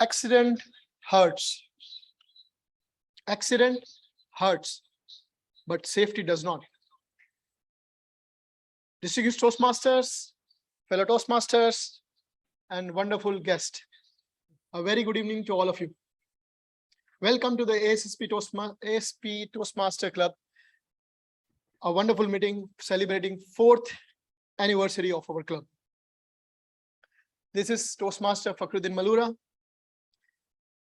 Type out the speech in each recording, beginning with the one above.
accident hurts. Accident hurts, but safety does not. Distinguished Toastmasters, fellow Toastmasters, and wonderful guest, a very good evening to all of you. Welcome to the ASSP Toastmaster Club, a wonderful meeting celebrating 4th anniversary of our club. This is Toastmaster Fakhruddin Malura,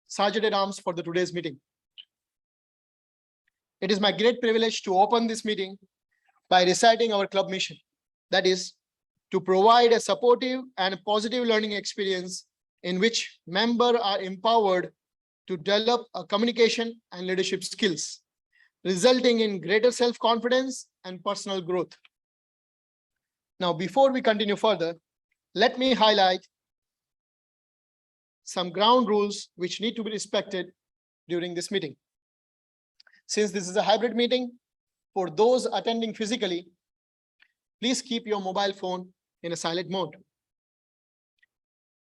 Sergeant at Arms for today's meeting. It is my great privilege to open this meeting by reciting our club mission, that is, to provide a supportive and positive learning experience in which members are empowered to develop a communication and leadership skills, resulting in greater self-confidence and personal growth. Now, before we continue further, let me highlight some ground rules which need to be respected during this meeting. Since this is a hybrid meeting, for those attending physically, please keep your mobile phone in a silent mode.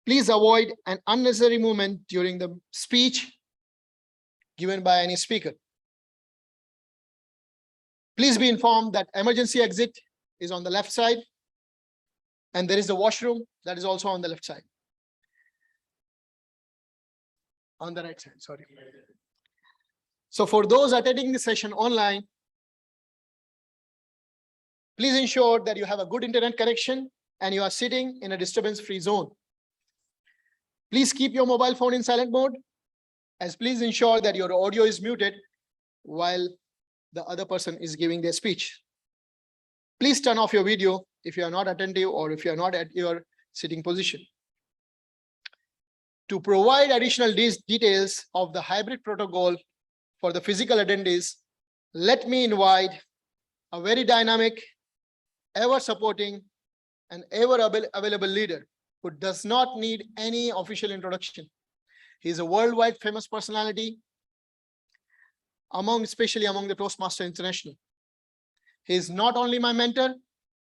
Please avoid an unnecessary movement during the speech given by any speaker. Please be informed that emergency exit is on the left side, and there is the washroom that is also on the left side. On the right side, sorry. So for those attending the session online, please ensure that you have a good internet connection and you are sitting in a disturbance-free zone. Please keep your mobile phone in silent mode, as please ensure that your audio is muted while the other person is giving their speech. Please turn off your video if you are not attentive or if you are not at your sitting position. To provide additional details of the hybrid protocol for the physical attendees, let me invite a very dynamic, ever supporting, and ever available leader who does not need any official introduction. He is a worldwide famous personality, especially among the Toastmaster International. He is not only my mentor,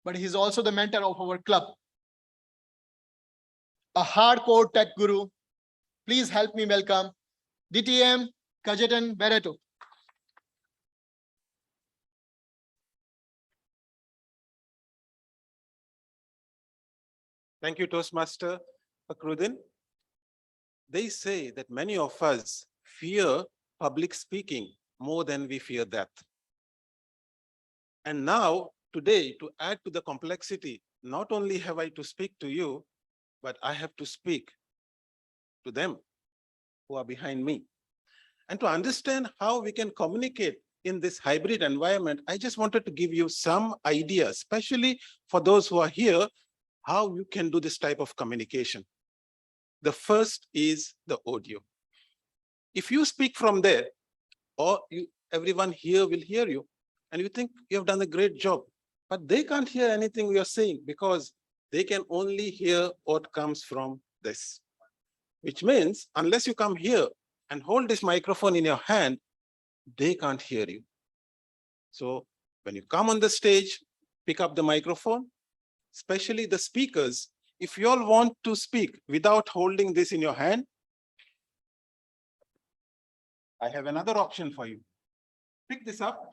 but he is also the mentor of our club. A hardcore tech guru. Please help me welcome DTM Kajetan Barreto. Thank you, Toastmaster Fakhruddin. They say that many of us fear public speaking more than we fear death. And now, today, to add to the complexity, not only have I to speak to you, but I have to speak to them who are behind me. And to understand how we can communicate in this hybrid environment, I just wanted to give you some ideas, especially for those who are here, how you can do this type of communication. The first is the audio. If you speak from there, or everyone here will hear you, and you think you have done a great job, but they can't hear anything you're saying because they can only hear what comes from this. Which means, unless you come here and hold this microphone in your hand, they can't hear you. So when you come on the stage, pick up the microphone, especially the speakers. If you all want to speak without holding this in your hand, I have another option for you. Pick this up,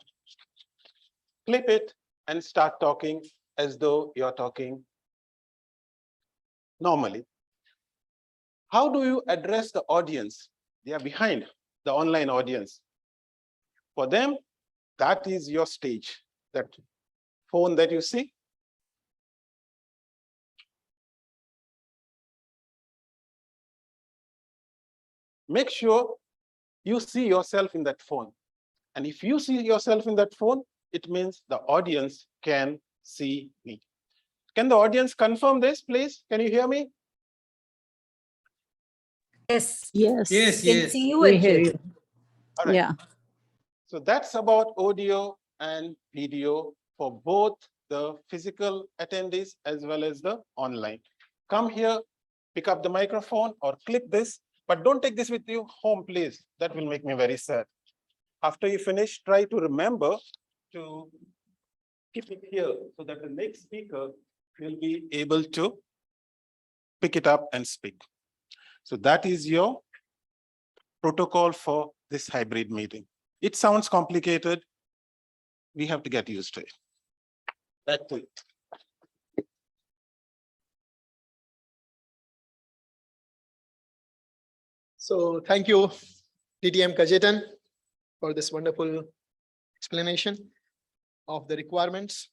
clip it, and start talking as though you're talking normally. How do you address the audience? They are behind the online audience. For them, that is your stage, that phone that you see. Make sure you see yourself in that phone. And if you see yourself in that phone, it means the audience can see me. Can the audience confirm this, please? Can you hear me? Yes. Yes. Yes. Can see you We and hear hear you. All right. Yeah. So that's about audio and video for both the physical attendees as well as the online. Come here, pick up the microphone or click this, but don't take this with you home, please. That will make me very sad. After you finish, try to remember to keep it here so that the next speaker will be able to pick it up and speak. So that is your protocol for this hybrid meeting. It sounds complicated. We have to get used to it. That's it. So thank you, DTM Kajetan, for this wonderful explanation of the requirements.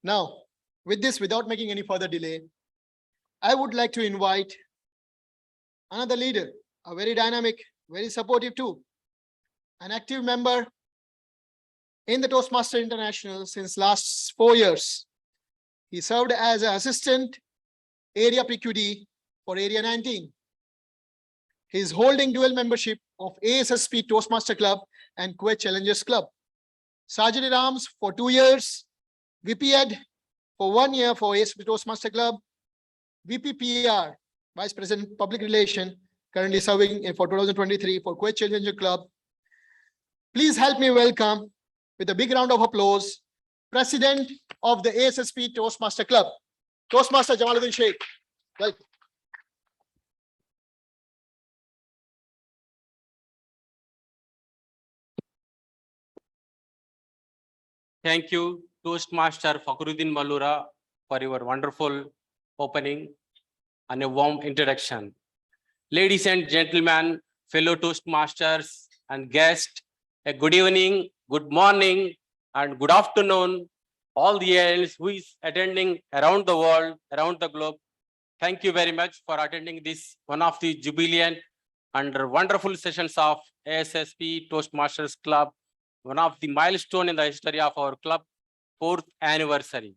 Now, with this, without making any further delay, I would like to invite another leader, a very dynamic, very supportive too, an active member in the Toastmaster International since last 4 years. He served as an assistant area PQD for Area 19. He is holding dual membership of ASSP Toastmaster Club and Kuwait Challengers Club. Sergeant at Arms for 2 years, VP Ed for 1 year for ASSP Toastmaster Club, VP PR, Vice President Public Relation, currently serving for 2023 for Kuwait Challenger Club. Please help me welcome with a big round of applause, President of the ASSP Toastmaster Club, Toastmaster Jamaluddin Sheikh. Welcome. Thank you, Toastmaster Fakhruddin Malura, for your wonderful opening and a warm introduction. Ladies and gentlemen, fellow Toastmasters and guests, a good evening, good morning, and good afternoon, all the ALs who is attending around the world, around the globe. Thank you very much for attending this one of the jubilant and wonderful sessions of ASSP Toastmasters Club, one of the milestone in the history of our club, 4th anniversary.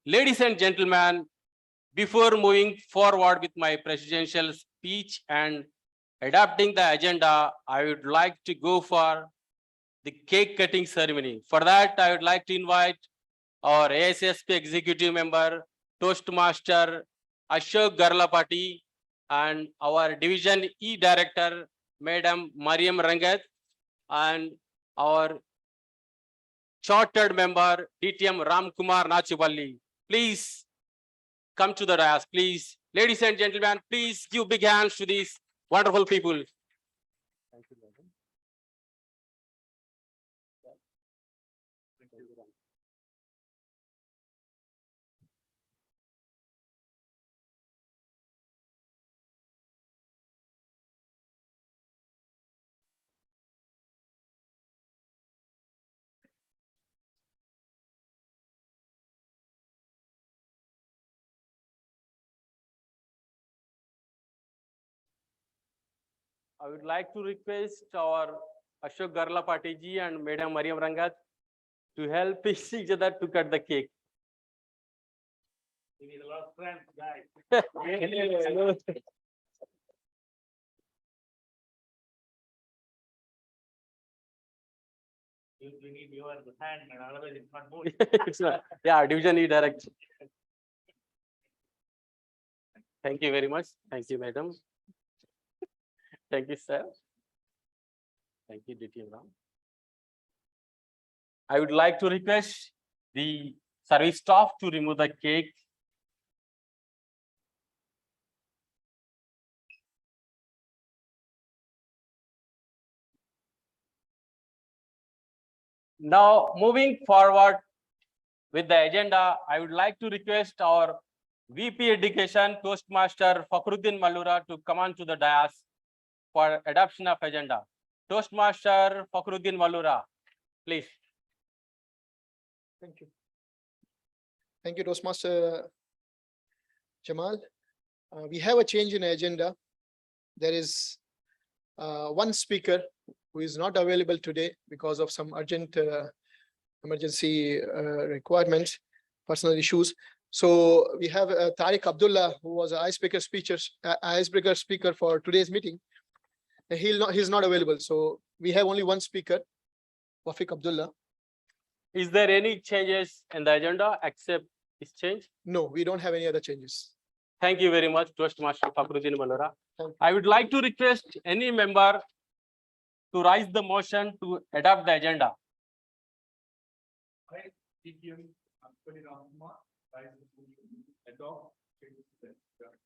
Ladies and gentlemen, before moving forward with my presidential speech and adopting the agenda, I would like to go for the cake cutting ceremony. For that, I would like to invite our ASSP executive member, Toastmaster Ashok Garlapati, and our Division E Director, Madam Mariam Rangat, and our chartered member, DTM Ramkumar Nachupalli. Please come to the dais, please. Ladies and gentlemen, please give big hands to these wonderful people. Thank you, madam. I would like to request our Ashok Garlapati ji and Madam Mariam Rangat to help each other to cut the cake. We need a lot of strength, guys. You need your hand, and otherwise it's not moving. Yeah, Division E Director. Thank you very much. Thank you, madam. Thank you, sir. Thank you, DTM Ram. I would like to request the service staff to remove the cake. Now, moving forward with the agenda, I would like to request our VP Education, Toastmaster Fakhruddin Malura, to come on to the dais for adoption of agenda. Toastmaster Fakhruddin Malura, please. Thank you. Thank you, Toastmaster Jamal. We have a change in agenda. There is one speaker who is not available today because of some urgent emergency requirements, personal issues. So we have Tariq Abdullah, who was an icebreaker speaker for today's meeting. He's not available. So we have only one speaker, Wafiq Abdullah. Is there any changes in the agenda except this change? No, we don't have any other changes. Thank you very much, Toastmaster Fakhruddin Malura. I would like to request any member to raise the motion to adopt the agenda.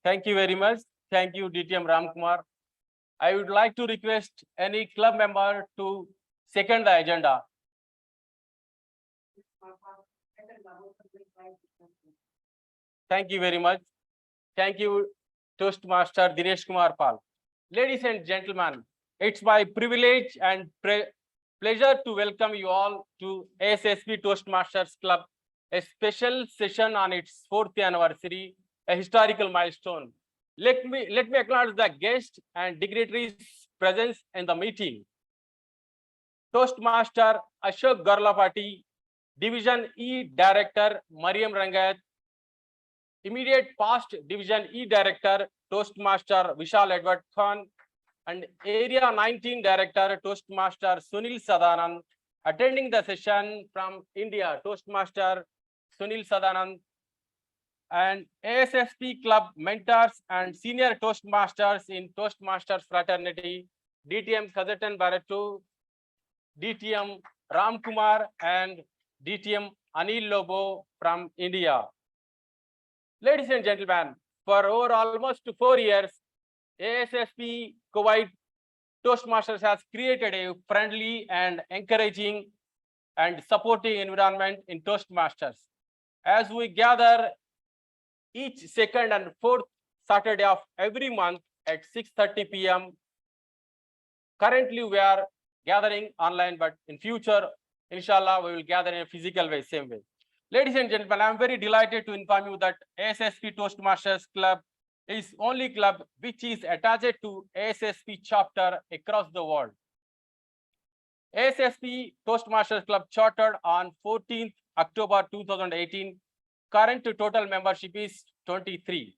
Thank you very much. Thank you, DTM Ramkumar. I would like to request any club member to second the agenda. Thank you very much. Thank you, Toastmaster Dinesh Kumar Pal. Ladies and gentlemen, it's my privilege and pleasure to welcome you all to ASSP Toastmasters Club, a special session on its 4th anniversary, a historical milestone. Let me acknowledge the guests and dignitaries' presence in the meeting. Toastmaster Ashok Garlapati, Division E Director Mariam Rangayat, immediate past Division E Director Toastmaster Vishal Edward Khan, and Area 19 Director Toastmaster Sunil Sadanand, attending the session from India, Toastmaster Sunil Sadanand, and ASSP Club mentors and senior Toastmasters in Toastmasters Fraternity, DTM Kazatan Baratu, DTM Ram Kumar, and DTM Anil Lobo from India. Ladies and gentlemen, for over almost 4 years, ASSP Kuwait Toastmasters has created a friendly and encouraging and supporting environment in Toastmasters. As we gather each second and fourth Saturday of every month at 6:30 p.m. Currently, we are gathering online, but in future, inshallah, we will gather in a physical way, same way. Ladies and gentlemen, I am very delighted to inform you that ASSP Toastmasters Club is only club which is attached to ASSP chapter across the world. ASSP Toastmasters Club chartered on 14th October 2018. Current total membership is 23.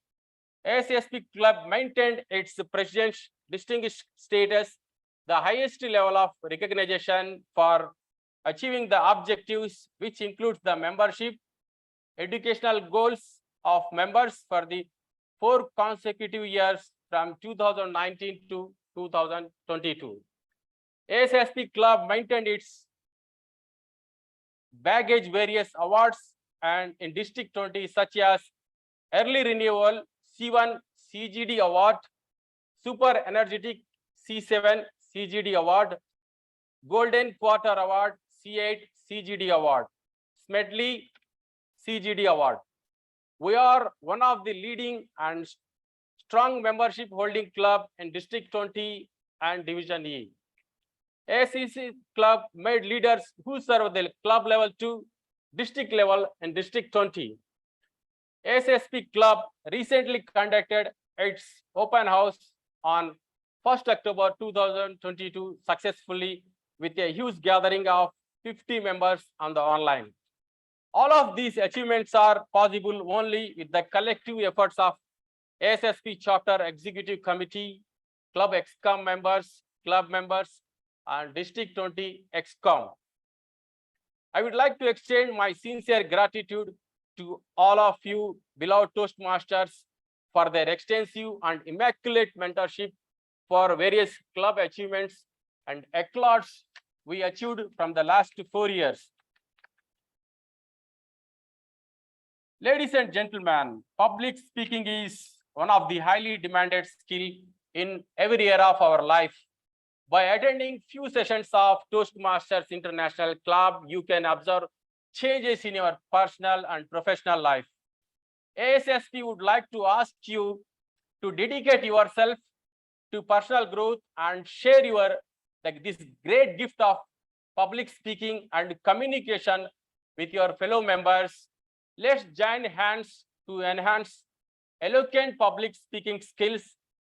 ASSP Club maintained its president's distinguished status, the highest level of recognition for achieving the objectives, which includes the membership, educational goals of members for the 4 consecutive years from 2019 to 2022. ASSP Club maintained its baggage various awards and in District 20 such as Early Renewal C1 CGD Award, Super Energetic C7 CGD Award, Golden Quarter Award C8 CGD Award, Smedley CGD Award. We are one of the leading and strong membership holding club in District 20 and Division E. ASSP Club made leaders who serve the club level to district level in District 20. ASSP Club recently conducted its open house on 1st October 2022 successfully with a huge gathering of 50 members on the online. All of these achievements are possible only with the collective efforts of ASSP Chapter Executive Committee, Club ExCom members, club members, and District 20 ExCom. I would like to extend my sincere gratitude to all of you beloved Toastmasters for their extensive and immaculate mentorship for various club achievements and accolades we achieved from the last 4 years. Ladies and gentlemen, public speaking is one of the highly demanded skill in every area of our life. By attending few sessions of Toastmasters International Club, you can observe changes in your personal and professional life. ASSP would like to ask you to dedicate yourself to personal growth and share this great gift of public speaking and communication with your fellow members. Let's join hands to enhance eloquent public speaking skills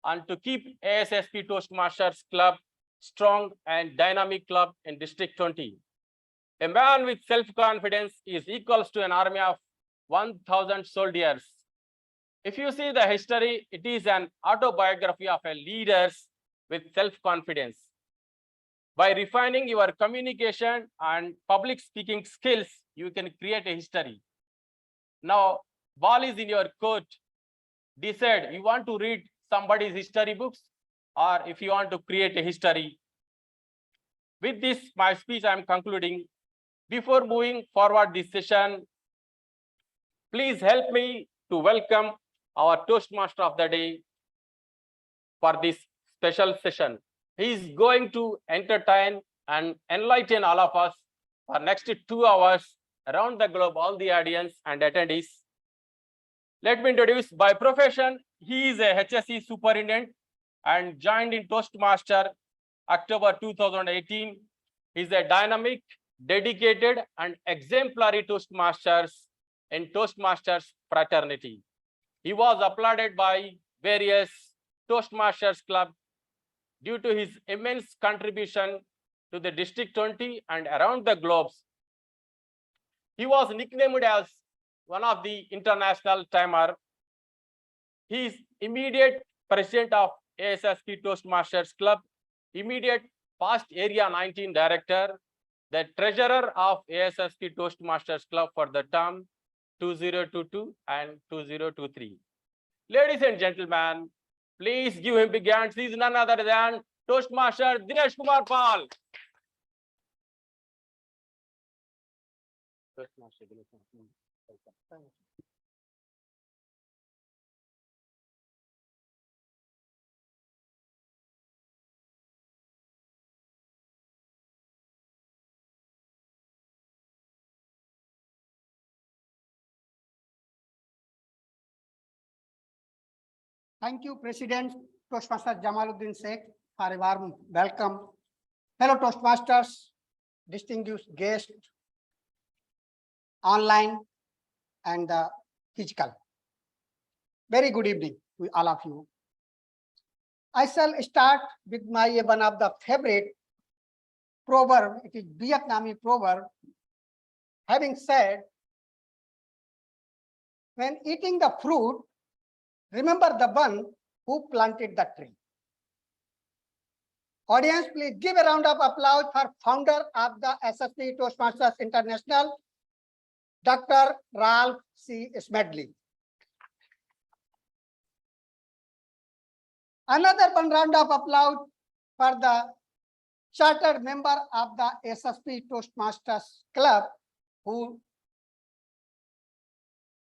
and to keep ASSP Toastmasters Club strong and dynamic club in District 20. A man with self-confidence is equals to an army of 1,000 soldiers. If you see the history, it is an autobiography of a leader with self-confidence. By refining your communication and public speaking skills, you can create a history. Now, ball is in your court. Decide you want to read somebody's history books or if you want to create a history. With this, my speech I am concluding. Before moving forward this session, please help me to welcome our Toastmaster of the day for this special session. He is going to entertain and enlighten all of us for next 2 hours around the globe, all the audience and attendees. Let me introduce by profession. He is a HSE superintendent and joined in Toastmaster October 2018. He is a dynamic, dedicated and exemplary Toastmasters in Toastmasters fraternity. He was applauded by various Toastmasters club due to his immense contribution to the District 20 and around the globe. He was nicknamed as one of the international timer. He is immediate president of ASSP Toastmasters Club, immediate past Area 19 director, the treasurer of ASSP Toastmasters Club for the term 2022 and 2023. Ladies and gentlemen, please give him big hands. He is none other than Toastmaster Dinesh Kumar Pal. Toastmaster Dinesh Kumar Pal, welcome. Thank you, President Toastmaster Jamaluddin Sheikh, for a warm welcome. Fellow Toastmasters, distinguished guests, online and physical. Very good evening to all of you. I shall start with my one of the favorite proverb. It is Vietnamese proverb, having said, when eating the fruit, remember the one who planted the tree. Audience, please give a round of applause for founder of the ASSP Toastmasters International, Dr. Ralph C. Smedley. Another one round of applause for the chartered member of the ASSP Toastmasters Club who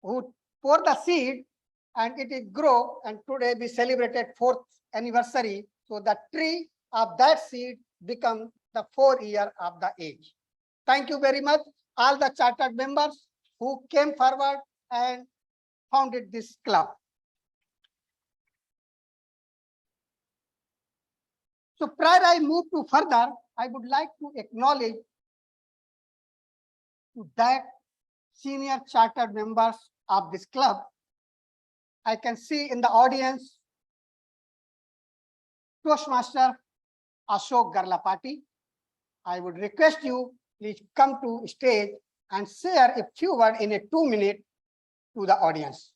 pour the seed and it is grow, and today we celebrated 4th anniversary. So the tree of that seed become the 4 year of the age. Thank you very much, all the chartered members who came forward and founded this club. So prior I move to further, I would like to acknowledge to that senior chartered members of this club. I can see in the audience Toastmaster Ashok Garlapati. I would request you please come to stage and share a few words in a 2 minute to the audience.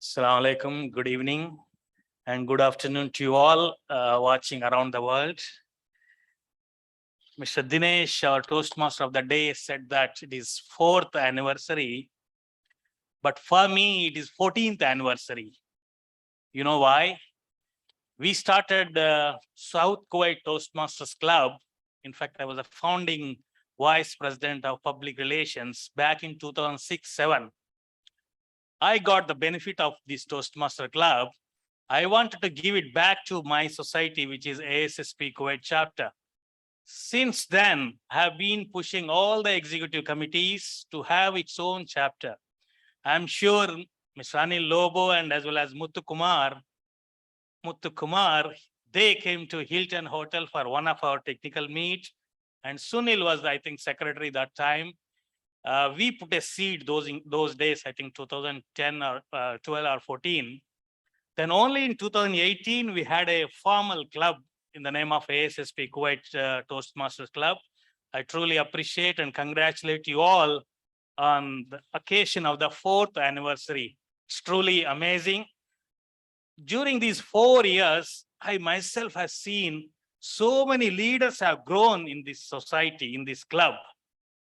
Assalamu alaikum, good evening and good afternoon to you all watching around the world. Mr. Dinesh, our Toastmaster of the day, said that it is 4th anniversary, but for me, it is 14th anniversary. You know why? We started South Kuwait Toastmasters Club. In fact, I was a founding vice president of public relations back in 2006-07. I got the benefit of this Toastmaster Club. I wanted to give it back to my society, which is ASSP Kuwait chapter. Since then, I have been pushing all the executive committees to have its own chapter. I'm sure Mr. Anil Lobo and as well as Muthu Kumar, they came to Hilton Hotel for one of our technical meet. And Sunil was, I think, secretary that time. We put a seed those days, I think 2010 or 12 or 14. Then only in 2018, we had a formal club in the name of ASSP Kuwait Toastmasters Club. I truly appreciate and congratulate you all on the occasion of the 4th anniversary. It's truly amazing. During these 4 years, I myself have seen so many leaders have grown in this society, in this club.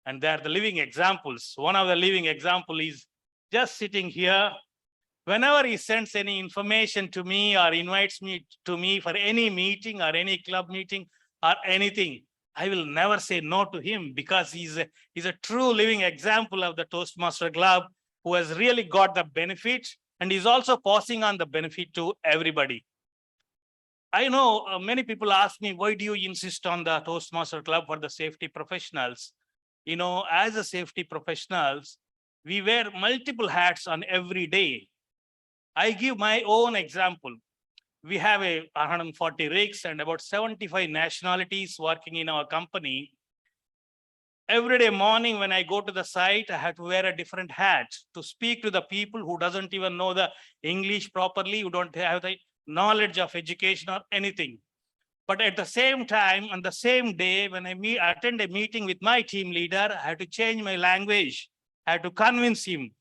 And they are the living examples. One of the living example is just sitting here. Whenever he sends any information to me or invites me to me for any meeting or any club meeting or anything, I will never say no to him because he's a true living example of the Toastmaster Club who has really got the benefit and is also passing on the benefit to everybody. I know many people ask me, why do you insist on the Toastmaster Club for the safety professionals? You know, as a safety professionals, we wear multiple hats on every day. I give my own example. We have 140 rigs and about 75 nationalities working in our company. Every day morning when I go to the site, I have to wear a different hat to speak to the people who doesn't even know the English properly, who don't have the knowledge of education or anything. But at the same time, on the same day, when I attend a meeting with my team leader, I have to change my language. I have to convince him,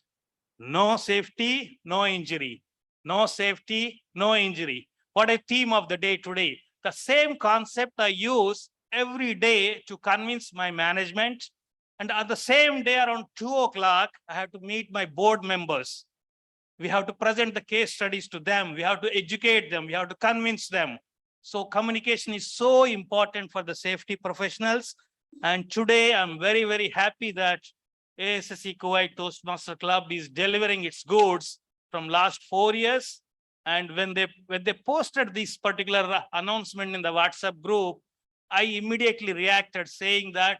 no safety, no injury. No safety, no injury. What a theme of the day today. The same concept I use every day to convince my management. And on the same day around 2 o'clock, I have to meet my board members. We have to present the case studies to them. We have to educate them. We have to convince them. So communication is so important for the safety professionals. And today I'm very, very happy that ASSP Kuwait Toastmaster Club is delivering its goods from last 4 years. And when they posted this particular announcement in the WhatsApp group, I immediately reacted saying that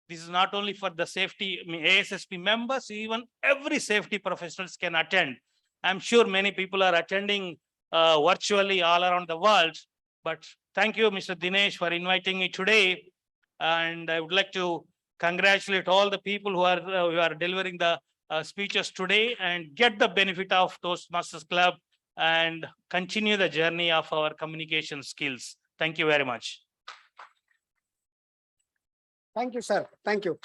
this is not only for the safety ASSP members, even every safety professionals can attend. I'm sure many people are attending virtually all around the world, but thank you, Mr. Dinesh, for inviting me today. And I would like to congratulate all the people who are delivering the speeches today and get the benefit of Toastmasters Club and continue the journey of our communication skills. Thank you very much. Thank you, sir. Thank you.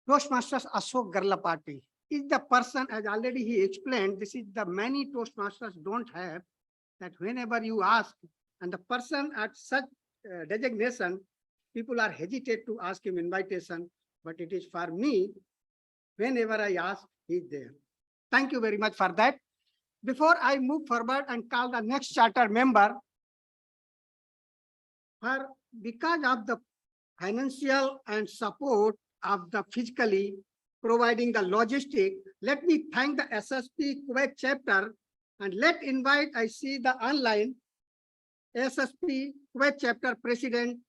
Toastmasters Ashok Garlapati is the person, as already he explained, this is the many Toastmasters don't have, that whenever you ask, and the person at such designation, people are hesitate to ask him invitation, but it is for me, whenever I ask, he's there. Thank you very much for that. Before I move forward and call the next charter member, because of the financial and support of the physically providing the logistic, let me thank the ASSP Kuwait chapter and let invite, I see the online ASSP Kuwait chapter president,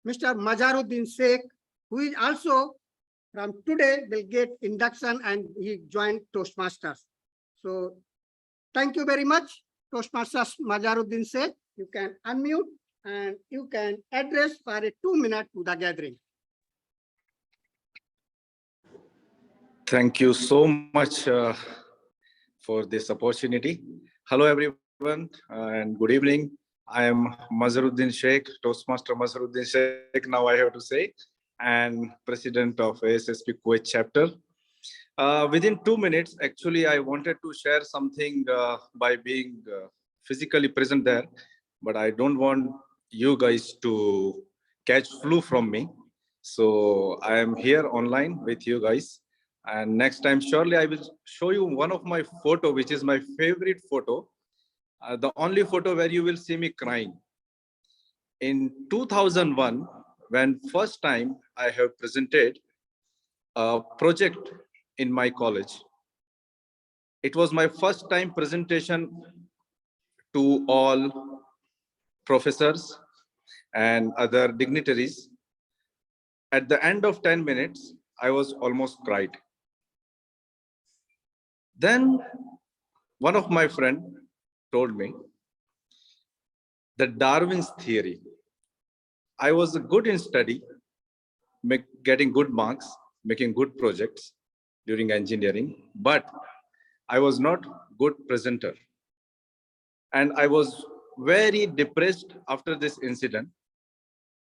Mr. Mazaruddin Sheikh, who is also from today will get induction and he joined Toastmasters. So thank you very much, Toastmasters Mazaruddin Sheikh. You can unmute and you can address for a 2 minute to the gathering. Thank you so much for this opportunity. Hello, everyone, and good evening. I am Mazaruddin Sheikh, Toastmaster Mazaruddin Sheikh, now I have to say, and President of ASSP Kuwait chapter. Within 2 minutes, actually, I wanted to share something by being physically present there, but I don't want you guys to catch flu from me. So I am here online with you guys. And next time, surely I will show you one of my photo, which is my favorite photo. The only photo where you will see me crying. In 2001, when first time I have presented a project in my college, it was my first time presentation to all professors and other dignitaries. At the end of 10 minutes, I was almost cried. Then one of my friends told me that Darwin's theory. I was good in study, getting good marks, making good projects during engineering, but I was not good presenter. And I was very depressed after this incident.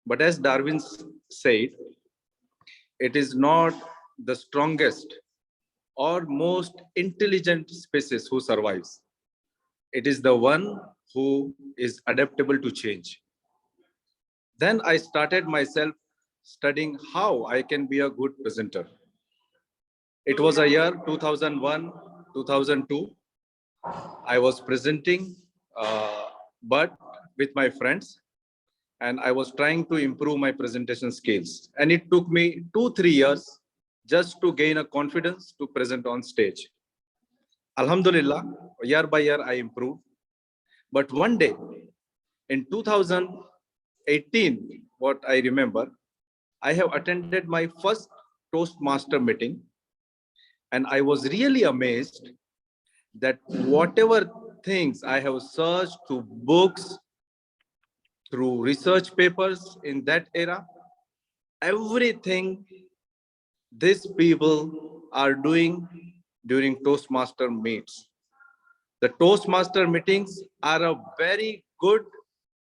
But as Darwin said, it is not the strongest or most intelligent species who survives. It is the one who is adaptable to change. Then I started myself studying how I can be a good presenter. It was a year 2001, 2002. I was presenting, but with my friends, and I was trying to improve my presentation skills. And it took me 2-3 years just to gain a confidence to present on stage. Alhamdulillah, year by year I improved. But one day in 2018, what I remember, I have attended my first Toastmaster meeting, and I was really amazed that whatever things I have searched through books, through research papers in that era, everything these people are doing during Toastmaster meets. The Toastmaster meetings are a very good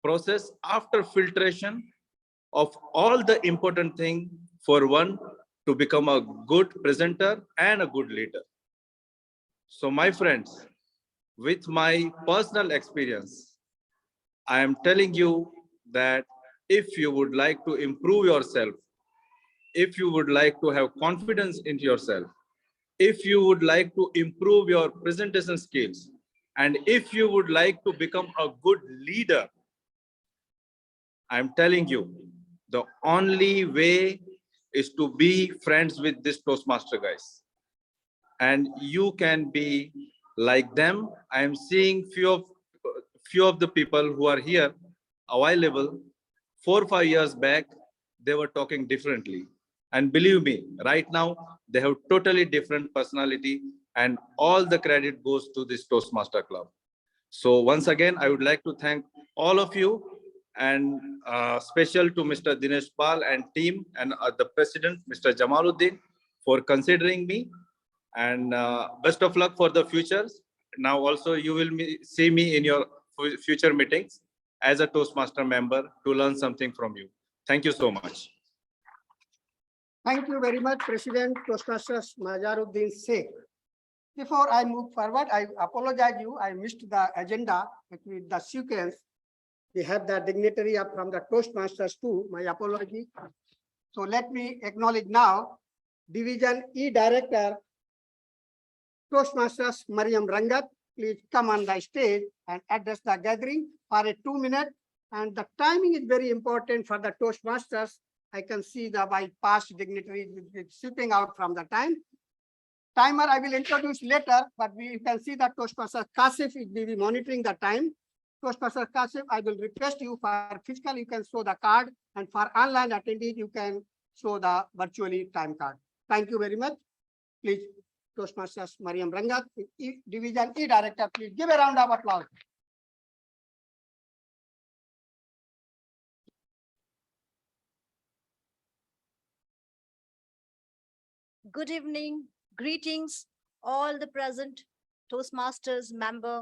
process after filtration of all the important thing for one to become a good presenter and a good leader. So my friends, with my personal experience, I am telling you that if you would like to improve yourself, if you would like to have confidence in yourself, if you would like to improve your presentation skills, and if you would like to become a good leader, I'm telling you, the only way is to be friends with these Toastmaster guys. And you can be like them. I am seeing few of the people who are here available 4 or 5 years back, they were talking differently. And believe me, right now, they have totally different personality, and all the credit goes to this Toastmaster Club. So once again, I would like to thank all of you, and special to Mr. Dinesh Pal and team, and the president, Mr. Jamaluddin, for considering me. And best of luck for the futures. Now also you will see me in your future meetings as a Toastmaster member to learn something from you. Thank you so much. Thank you very much, President Toastmasters Mazaruddin Sheikh. Before I move forward, I apologize you. I missed the agenda with the sequence. We have the dignitary from the Toastmasters too. My apology. So let me acknowledge now Division E Director Toastmasters Mariam Rangat. Please come on the stage and address the gathering for a 2 minute. And the timing is very important for the Toastmasters. I can see the by past dignitaries slipping out from the timer. I will introduce later, but you can see that Toastmaster Kasif will be monitoring the time. Toastmaster Kasif, I will request you for physical, you can show the card, and for online attendees, you can show the virtually time card. Thank you very much. Please, Toastmasters Mariam Rangat, Division E Director, please give a round of applause. Good evening, greetings, all the present Toastmasters member.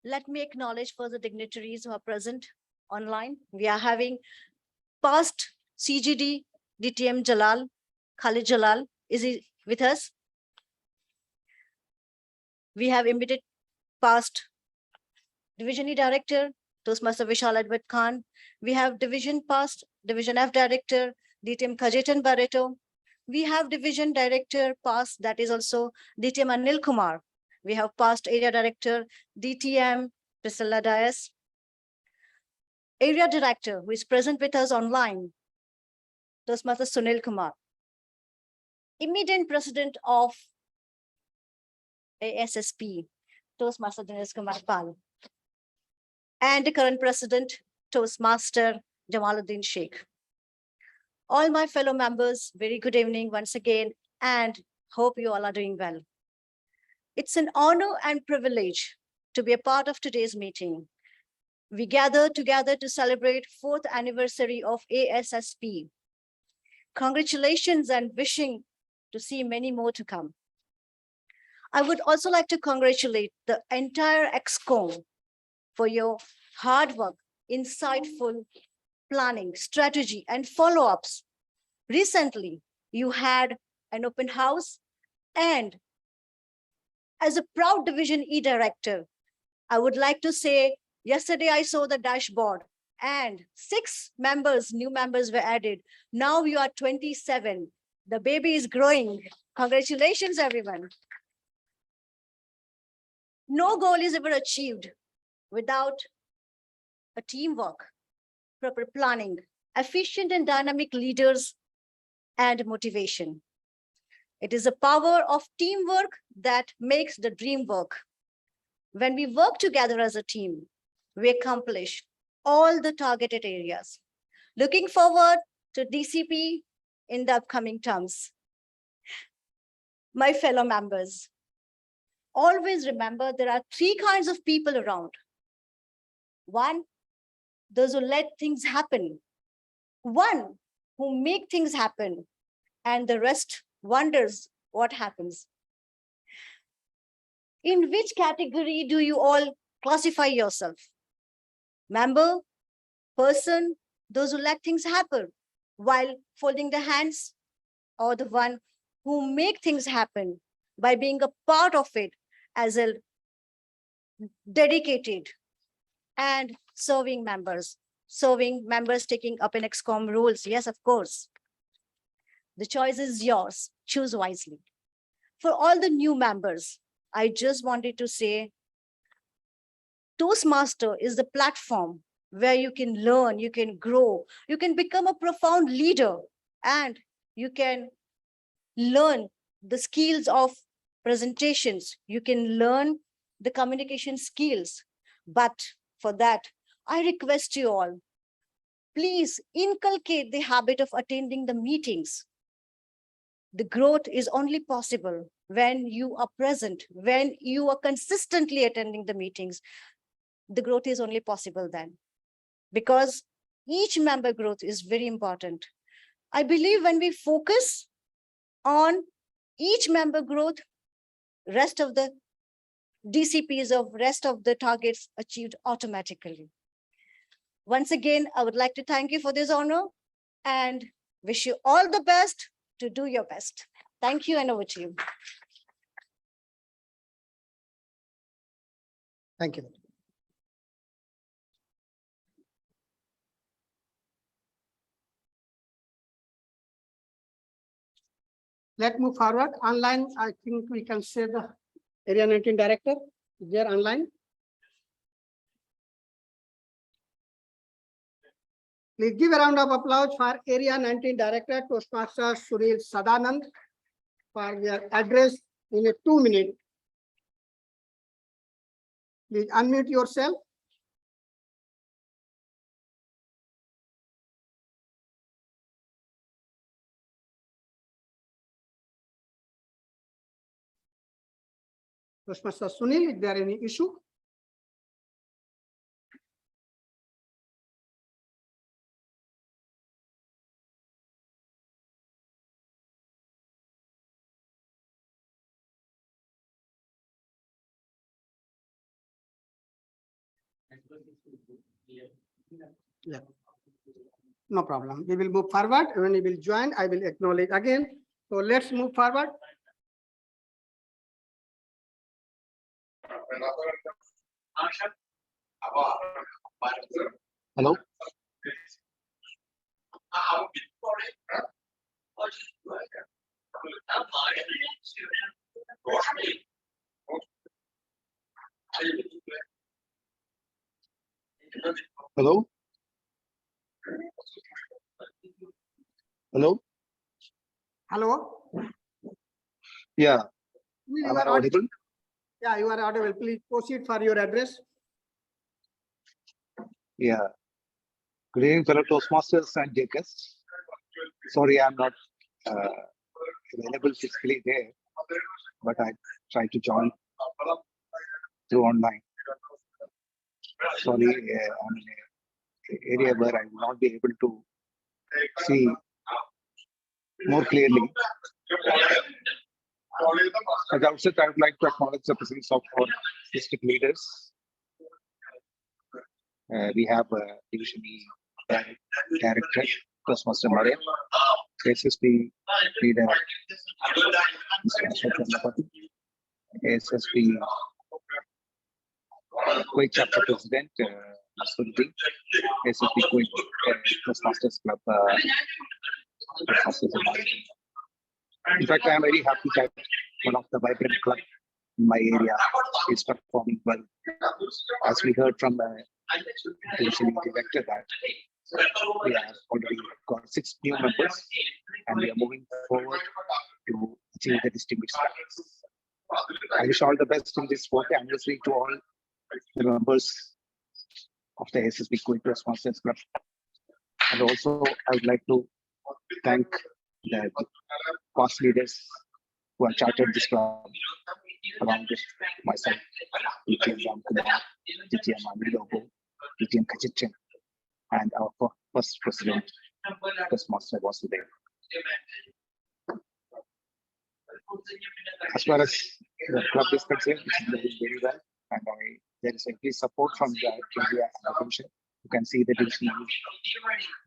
Let me acknowledge for the dignitaries who are present online. We are having past CGD DTM Jalal, Khalid Jalal, is he with us? We have immediate past Division E Director, Toastmaster Vishal Edward Khan. We have Division past, Division F Director, DTM Kajetan Barreto. We have Division Director past, that is also DTM Anil Kumar. We have past Area Director, DTM Priscilla Dias. Area Director, who is present with us online, Toastmaster Sunil Kumar. Immediate President of ASSP, Toastmaster Dinesh Kumar Pal. And the current President, Toastmaster Jamaluddin Sheikh. All my fellow members, very good evening once again, and hope you all are doing well. It's an honor and privilege to be a part of today's meeting. We gather together to celebrate 4th anniversary of ASSP. Congratulations and wishing to see many more to come. I would also like to congratulate the entire ExCom for your hard work, insightful planning, strategy, and follow-ups. Recently, you had an open house, and as a proud Division E Director, I would like to say, yesterday I saw the dashboard and 6 members, new members were added. Now you are 27. The baby is growing. Congratulations, everyone. No goal is ever achieved without a teamwork, proper planning, efficient and dynamic leaders, and motivation. It is the power of teamwork that makes the dream work. When we work together as a team, we accomplish all the targeted areas. Looking forward to DCP in the upcoming terms. My fellow members, always remember there are three kinds of people around. One, those who let things happen. One, who make things happen, and the rest wonders what happens. In which category do you all classify yourself? Member, person, those who let things happen while folding their hands, or the one who make things happen by being a part of it as a dedicated and serving members taking up an EXCOM roles. Yes, of course. The choice is yours. Choose wisely. For all the new members, I just wanted to say, Toastmaster is the platform where you can learn, you can grow, you can become a profound leader, and you can learn the skills of presentations. You can learn the communication skills. But for that, I request you all, please inculcate the habit of attending the meetings. The growth is only possible when you are present, when you are consistently attending the meetings. The growth is only possible then, because each member growth is very important. I believe when we focus on each member growth, rest of the DCPs of rest of the targets achieved automatically. Once again, I would like to thank you for this honor and wish you all the best to do your best. Thank you, and over to you. Thank you. Let's move forward. Online, I think we can say the Area 19 Director. Is there online? Please give a round of applause for Area 19 Director, Toastmaster Suril Sadanand, for their address in a 2 minute. Please unmute yourself. Toastmaster Sunil, is there any issue? Yeah. No problem. We will move forward. When he will join, I will acknowledge again. So let's move forward. Hello. Hello. Hello. Hello. Yeah. You Am I are audible? Yeah, you are audible. Please proceed for your address. Yeah. Good evening, fellow Toastmasters and JKs. Sorry, I'm not available physically there, but I try to join through online. Sorry, I'm in an area where I will not be able to see more clearly. At the outset, I would like to acknowledge the presence of our district leaders. We have Division E Director, Toastmaster Maria, ASSP Leader, Mr. Ashok Chandapati, ASSP Kuwait Chapter President, Masudi, ASSP Kuwait Toastmasters Club. In fact, I am very happy that one of the vibrant clubs in my area is performing well. As we heard from officially elected that we have already got 6 new members and we are moving forward to achieve the distinguished status. I wish all the best in this 4th anniversary to all the members of the ASSP Kuwait Toastmasters Club. And also, I would like to thank the past leaders who have chartered this club, along with myself, DTM Ramkumar, DTM Amilobo, DTM Kachitchan, and our first president, Toastmaster Vasudev. As far as the club is concerned, it's doing very well, and there is increased support from the India and the Commission. You can see the divisional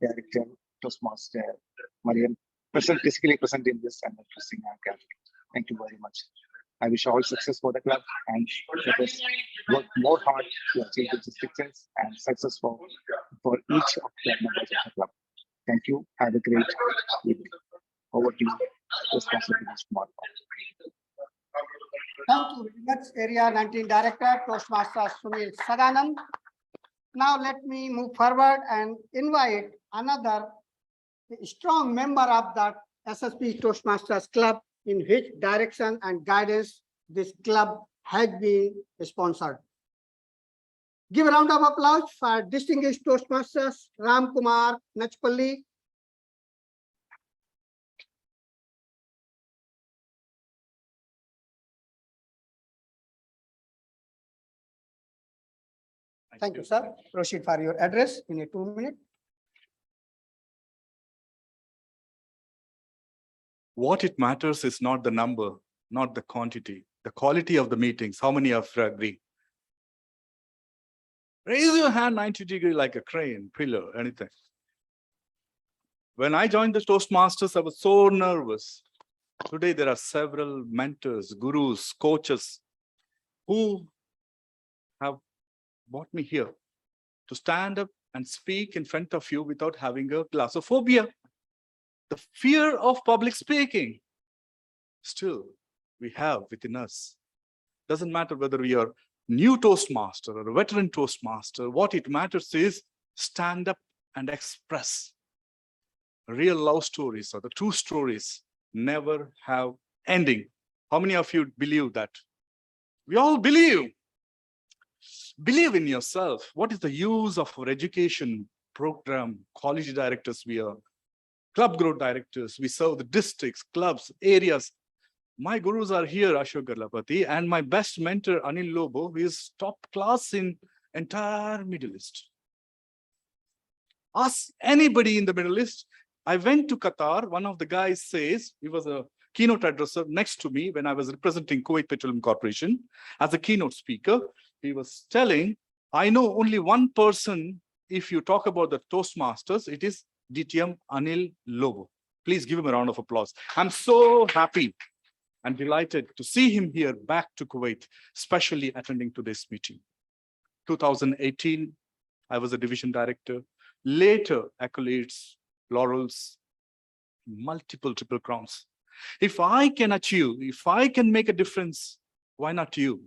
director, Toastmaster Mariam, physically present in this and addressing our gathering. Thank you very much. I wish all success for the club and let us work more hard to achieve the distinctions and success for each of the members of the club. Thank you. Have a great evening. Over to you, Toastmaster Kumar. Thank you very much, Area 19 Director, Toastmaster Sunil Sadanand. Now let me move forward and invite another strong member of the ASSP Toastmasters Club, in which direction and guidance this club has been sponsored. Give a round of applause for distinguished Toastmasters Ram Kumar Nachpalli. Thank you, sir. Proceed for your address in a 2 minute. What it matters is not the number, not the quantity, the quality of the meetings. How many of you agree? Raise your hand 90 degree like a crane, pillar, anything. When I joined the Toastmasters, I was so nervous. Today, there are several mentors, gurus, coaches who have brought me here to stand up and speak in front of you without having a glossophobia. The fear of public speaking, still we have within us. Doesn't matter whether we are new Toastmaster or a veteran Toastmaster. What it matters is stand up and express. Real love stories or the true stories never have ending. How many of you believe that? We all believe. Believe in yourself. What is the use of our education program? College directors we are. Club growth directors, we serve the districts, clubs, areas. My gurus are here, Ashok Garlapati, and my best mentor, Anil Lobo, who is top class in entire Middle East. Ask anybody in the Middle East. I went to Qatar, one of the guys says, he was a keynote addresser next to me when I was representing Kuwait Petroleum Corporation as a keynote speaker. He was telling, I know only one person, if you talk about the Toastmasters, it is DTM Anil Lobo. Please give him a round of applause. I'm so happy and delighted to see him here back to Kuwait, especially attending to this meeting. 2018, I was a division director. Later, accolades, laurels, multiple triple crowns. If I can achieve, if I can make a difference, why not you?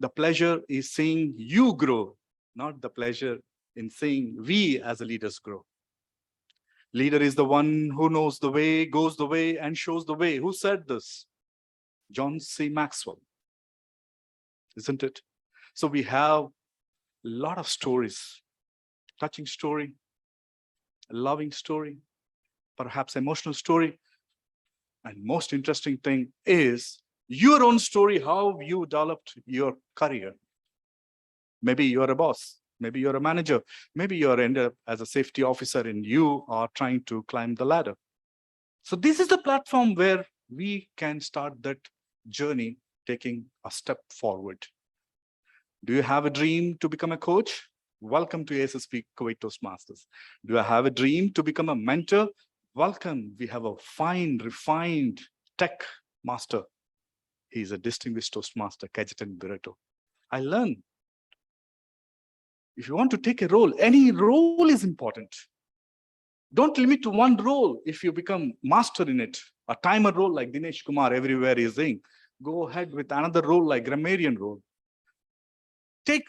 The pleasure is seeing you grow, not the pleasure in seeing we as leaders grow. Leader is the one who knows the way, goes the way, and shows the way. Who said this? John C. Maxwell, isn't it? So we have a lot of stories, touching story, a loving story, perhaps emotional story. And most interesting thing is your own story, how you developed your career. Maybe you're a boss. Maybe you're a manager. Maybe you're ended up as a safety officer and you are trying to climb the ladder. So this is the platform where we can start that journey, taking a step forward. Do you have a dream to become a coach? Welcome to ASSP Kuwait Toastmasters. Do you have a dream to become a mentor? Welcome. We have a fine, refined tech master. He's a distinguished Toastmaster, Kajetan Birato. I learned. If you want to take a role, any role is important. Don't limit to one role. If you become master in it, a timer role like Dinesh Kumar everywhere is saying, go ahead with another role like grammarian role. Take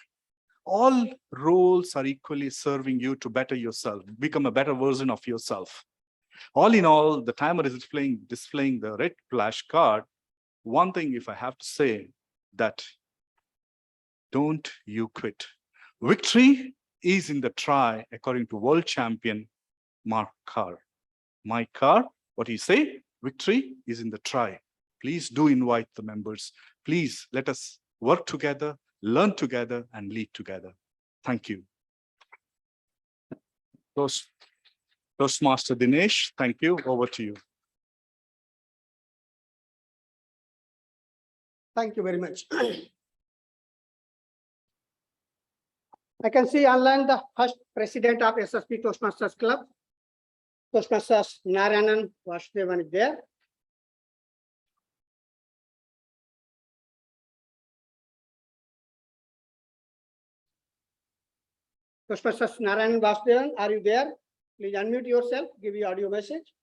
All roles are equally serving you to better yourself, become a better version of yourself. All in all, the timer is displaying the red flash card. One thing, if I have to say, that don't you quit. Victory is in the try, according to world champion Mark Carr. Mike Carr, what do you say? Victory is in the try. Please do invite the members. Please let us work together, learn together, and lead together. Thank you. Toastmaster Dinesh, thank you. Over to you. Thank you very much. I can see online the first president of ASSP Toastmasters Club, Toastmasters Narayanan Vasudevan is there. Toastmasters Narayanan Vasudevan, are you there? Please unmute yourself, give your audio message.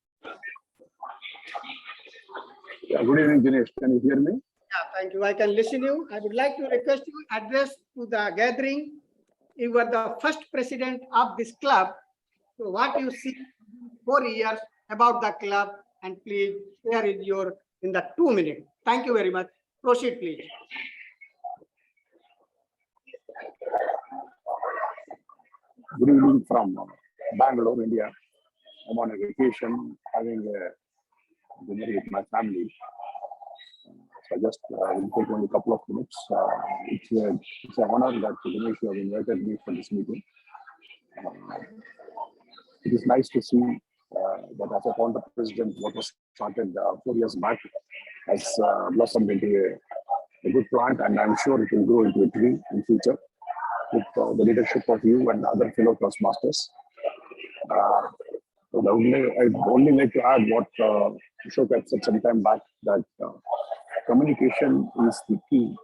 Yeah, good evening, Dinesh. Can you hear me? Yeah, thank you. I can listen you. I would like to request you address to the gathering. You were the first president of this club. So what you see 4 years about the club, and please share it in the 2 minutes. Thank you very much. Proceed, please. Good evening from Bangalore, India. I'm on a vacation, having a dinner with my family. So I just will take only a couple of minutes. It's an honor that Dinesh, you have invited me for this meeting. It is nice to see that as a founder president, what was started 4 years back has blossomed into a good plant, and I'm sure it will grow into a tree in future with the leadership of you and other fellow Toastmasters. I'd only like to add what Ashok had said some time back, that communication is the key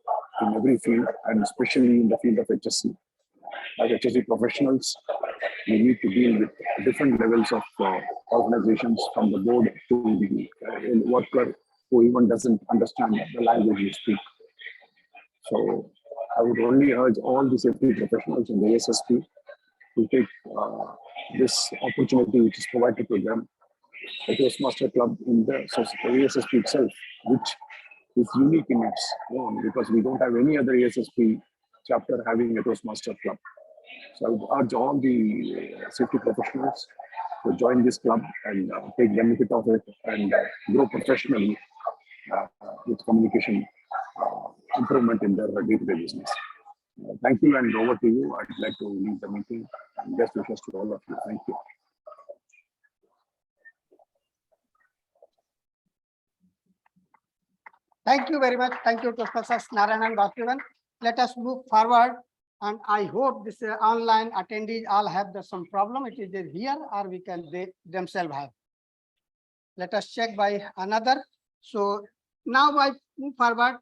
in every field, and especially in the field of HSC. As HSC professionals, we need to deal with different levels of organizations, from the board to the worker who even doesn't understand the language we speak. So I would only urge all the safety professionals in the ASSP to take this opportunity which is provided to them, the Toastmaster Club in the ASSP itself, which is unique in its own, because we don't have any other ASSP chapter having a Toastmaster Club. So I would urge all the safety professionals to join this club and take benefit of it, and grow professionally with communication improvement in their day-to-day business. Thank you, and over to you. I'd like to leave the meeting, and best wishes to all of you. Thank you. Thank you very much. Thank you, Toastmasters Narayanan Vasudevan. Let us move forward, and I hope this online attendees all have some problem. It is here, or they themselves have. Let us check by another. So now I move forward.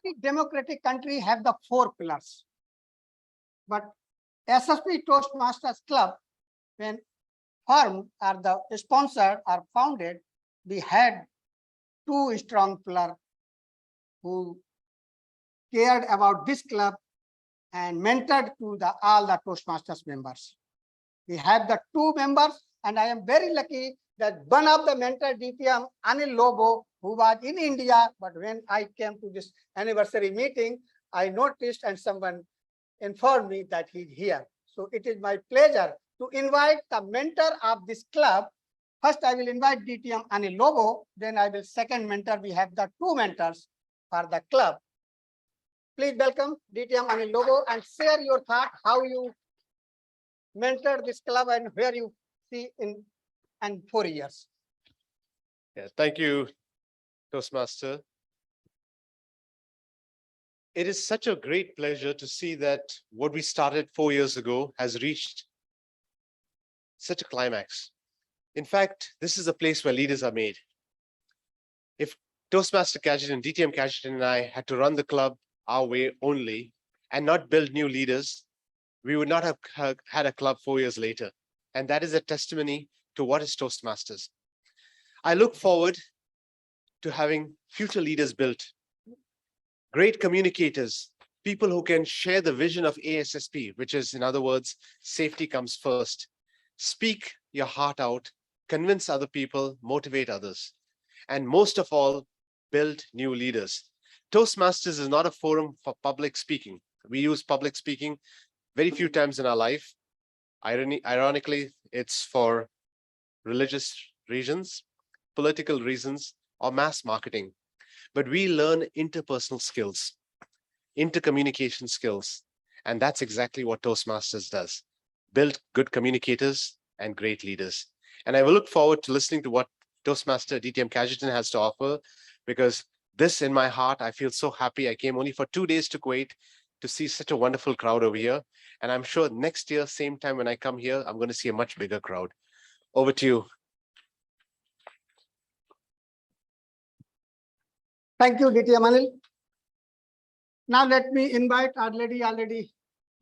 Every democratic country have the 4 pillars, but ASSP Toastmasters Club, when formed or the sponsored or founded, we had 2 strong pillars who cared about this club and mentored to all the Toastmasters members. We have the 2 members, and I am very lucky that one of the mentor DTM, Anil Lobo, who was in India, but when I came to this anniversary meeting, I noticed and someone informed me that he's here. So it is my pleasure to invite the mentor of this club. First, I will invite DTM Anil Lobo, then I will second mentor. We have the 2 mentors for the club. Please welcome DTM Anil Lobo and share your thought, how you mentored this club and where you see in 4 years. Yeah, thank you, Toastmaster. It is such a great pleasure to see that what we started 4 years ago has reached such a climax. In fact, this is a place where leaders are made. If Toastmaster Gadget and DTM Gadget and I had to run the club our way only and not build new leaders, we would not have had a club 4 years later. And that is a testimony to what is Toastmasters. I look forward to having future leaders built, great communicators people who can share the vision of ASSP, which is, in other words, safety comes first. Speak your heart out, convince other people, motivate others, and most of all, build new leaders. Toastmasters is not a forum for public speaking. We use public speaking very few times in our life. Ironically, it's for religious reasons, political reasons, or mass marketing. But we learn interpersonal skills, intercommunication skills, and that's exactly what Toastmasters does. Build good communicators and great leaders. And I will look forward to listening to what Toastmaster DTM Kajetan has to offer, because this in my heart, I feel so happy. I came only for 2 days to Kuwait to see such a wonderful crowd over here. And I'm sure next year, same time when I come here, I'm going to see a much bigger crowd. Over to you. Thank you, DTM Anil. Now let me invite already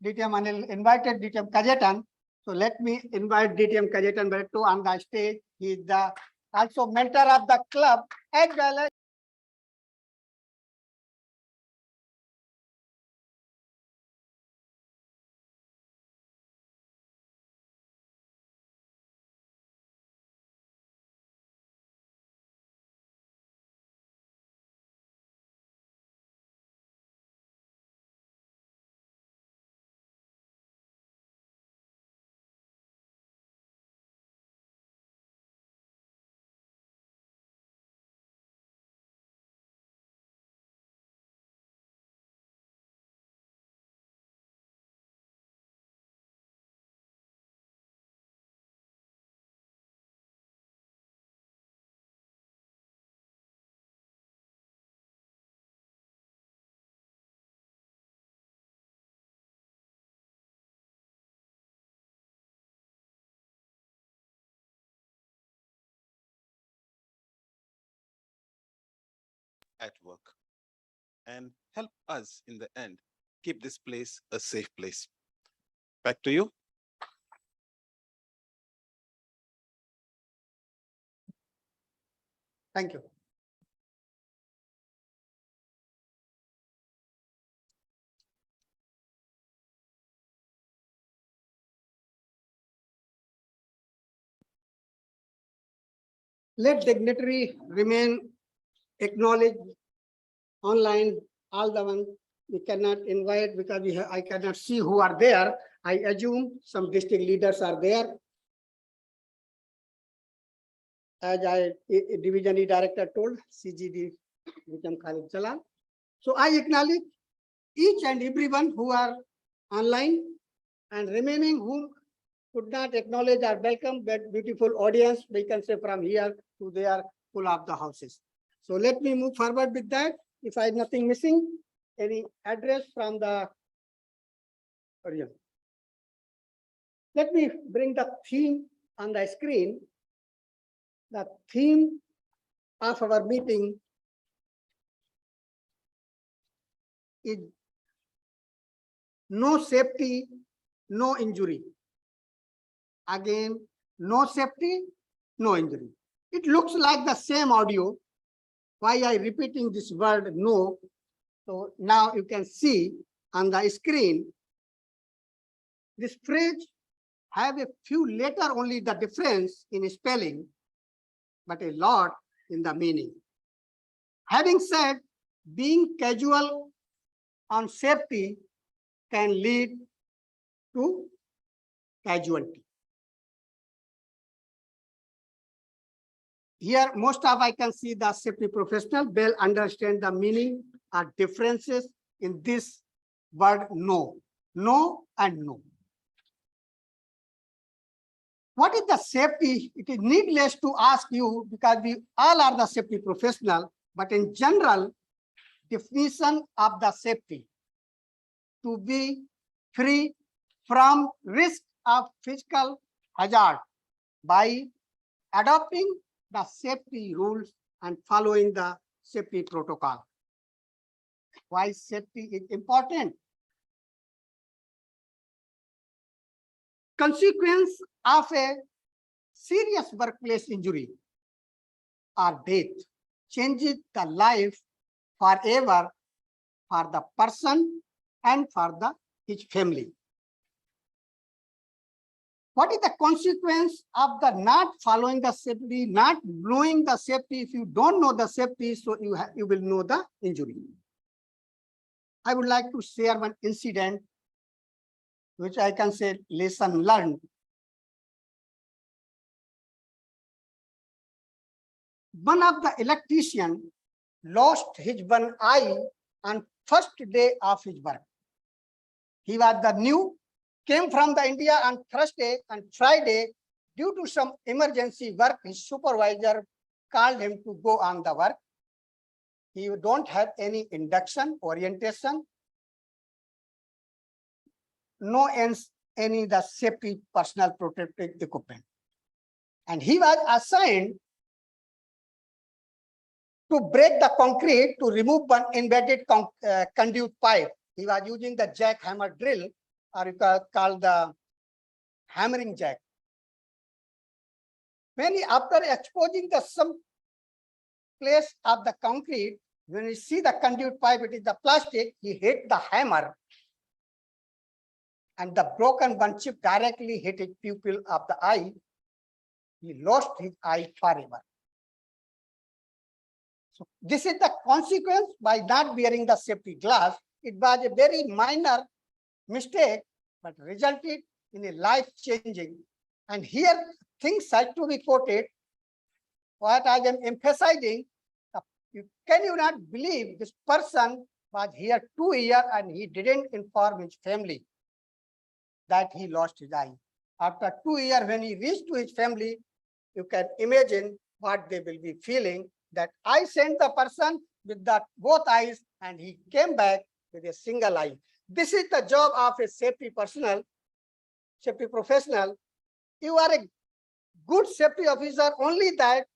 DTM Anil invited DTM Kajetan. So let me invite DTM Kajetan to on the stage. He is the also mentor of the club as well as at work and help us in the end keep this place a safe place. Back to you. thank you. Let dignitary remain acknowledged online, all the ones we cannot invite because I cannot see who are there. I assume some district leaders are there. As Division E Director told, CGD Vikram Khalid Jalal. So I acknowledge each and everyone who are online and remaining whom could not acknowledge our welcome, but beautiful audience, we can say from here to there, full of the houses. So let me move forward with that. If I have nothing missing, any address from the audience. Let me bring the theme on the screen. The theme of our meeting is no safety, no injury. Again, no safety, no injury. It looks like the same audio. Why I repeating this word no? So now you can see on the screen, this phrase have a few letter only the difference in spelling, but a lot in the meaning. Having said, being casual on safety can lead to casualty. Here, most of I can see the safety professional will understand the meaning or differences in this word no. No and no. What is the safety? It is needless to ask you because we all are the safety professional, but in general, definition of the safety to be free from risk of physical hazard by adopting the safety rules and following the safety protocol. Why safety is important? Consequence of a serious workplace injury or death changes the life forever for the person and for his family. What is the consequence of the not following the safety, not knowing the safety? If you don't know the safety, so you will know the injury. I would like to share one incident, which I can say lesson learned. One of the electrician lost his one eye on first day of his work. He was the new, came from the India on Thursday and Friday. Due to some emergency work, his supervisor called him to go on the work. He don't have any induction, orientation, no any the safety personal protective equipment. And he was assigned to break the concrete to remove one embedded conduit pipe. He was using the jackhammer drill, or you can call the hammering jack. When he, after exposing the some place of the concrete, when you see the conduit pipe, it is the plastic, he hit the hammer. And the broken one chip directly hit his pupil of the eye. He lost his eye forever. So this is the consequence by not wearing the safety glass. It was a very minor mistake, but resulted in a life changing. And here things have to be quoted. What I am emphasizing, can you not believe this person was here 2 years and he didn't inform his family that he lost his eye. After 2 years, when he reached to his family, you can imagine what they will be feeling, that I sent the person with the both eyes and he came back with a single eye. This is the job of a safety personnel, safety professional. You are a good safety officer only that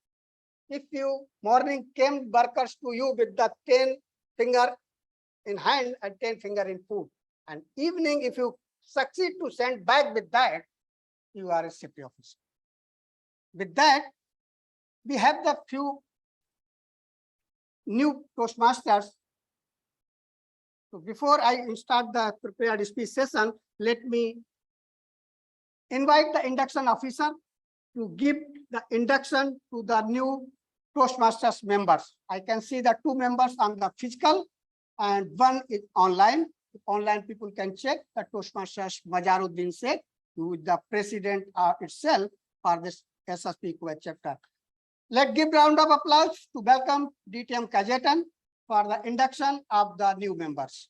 if you morning came workers to you with the 10 finger in hand and 10 finger in foot, and evening if you succeed to send back with that, you are a safety officer. With that, we have the few new Toastmasters. So before I start the prepared speech session, let me invite the induction officer to give the induction to the new Toastmasters members. I can see the 2 members on the physical and 1 is online. Online people can check the Toastmasters Mazaruddin Sheikh, who is the president itself for this ASSP Kuwait chapter. Let's give round of applause to welcome DTM Kajetan for the induction of the new members.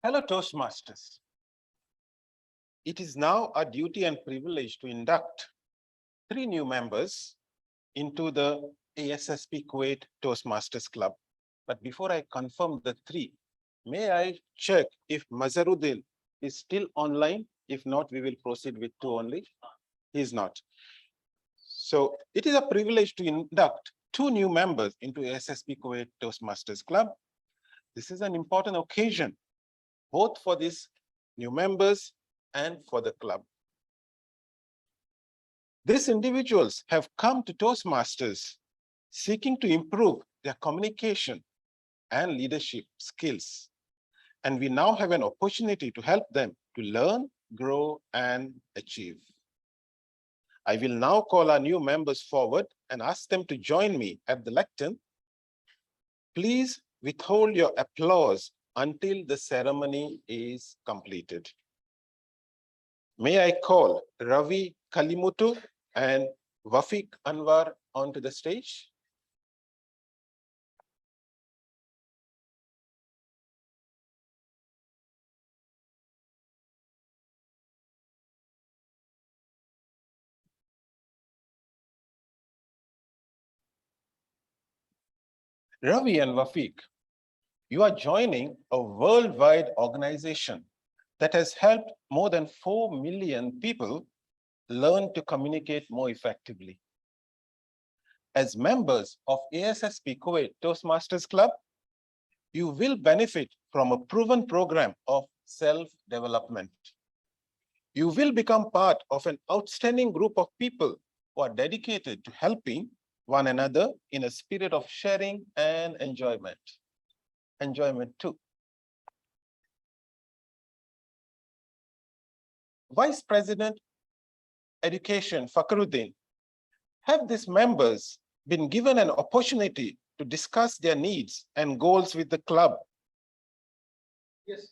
Hello, Toastmasters. It is now our duty and privilege to induct 3 new members into the ASSP Kuwait Toastmasters Club. But before I confirm the 3, may I check if Mazaruddin is still online? If not, we will proceed with 2 only. He is not. So it is a privilege to induct 2 new members into ASSP Kuwait Toastmasters Club. This is an important occasion, both for these new members and for the club. These individuals have come to Toastmasters seeking to improve their communication and leadership skills. And we now have an opportunity to help them to learn, grow, and achieve. I will now call our new members forward and ask them to join me at the lectern. Please withhold your applause until the ceremony is completed. May I call Ravi Kalimutu and Wafiq Anwar onto the stage. Ravi and Wafiq, you are joining a worldwide organization that has helped more than 4 million people learn to communicate more effectively. As members of ASSP Kuwait Toastmasters Club, you will benefit from a proven program of self-development. You will become part of an outstanding group of people who are dedicated to helping one another in a spirit of sharing and enjoyment. Enjoyment too. Vice President Education Fakhruddin, have these members been given an opportunity to discuss their needs and goals with the club? Yes.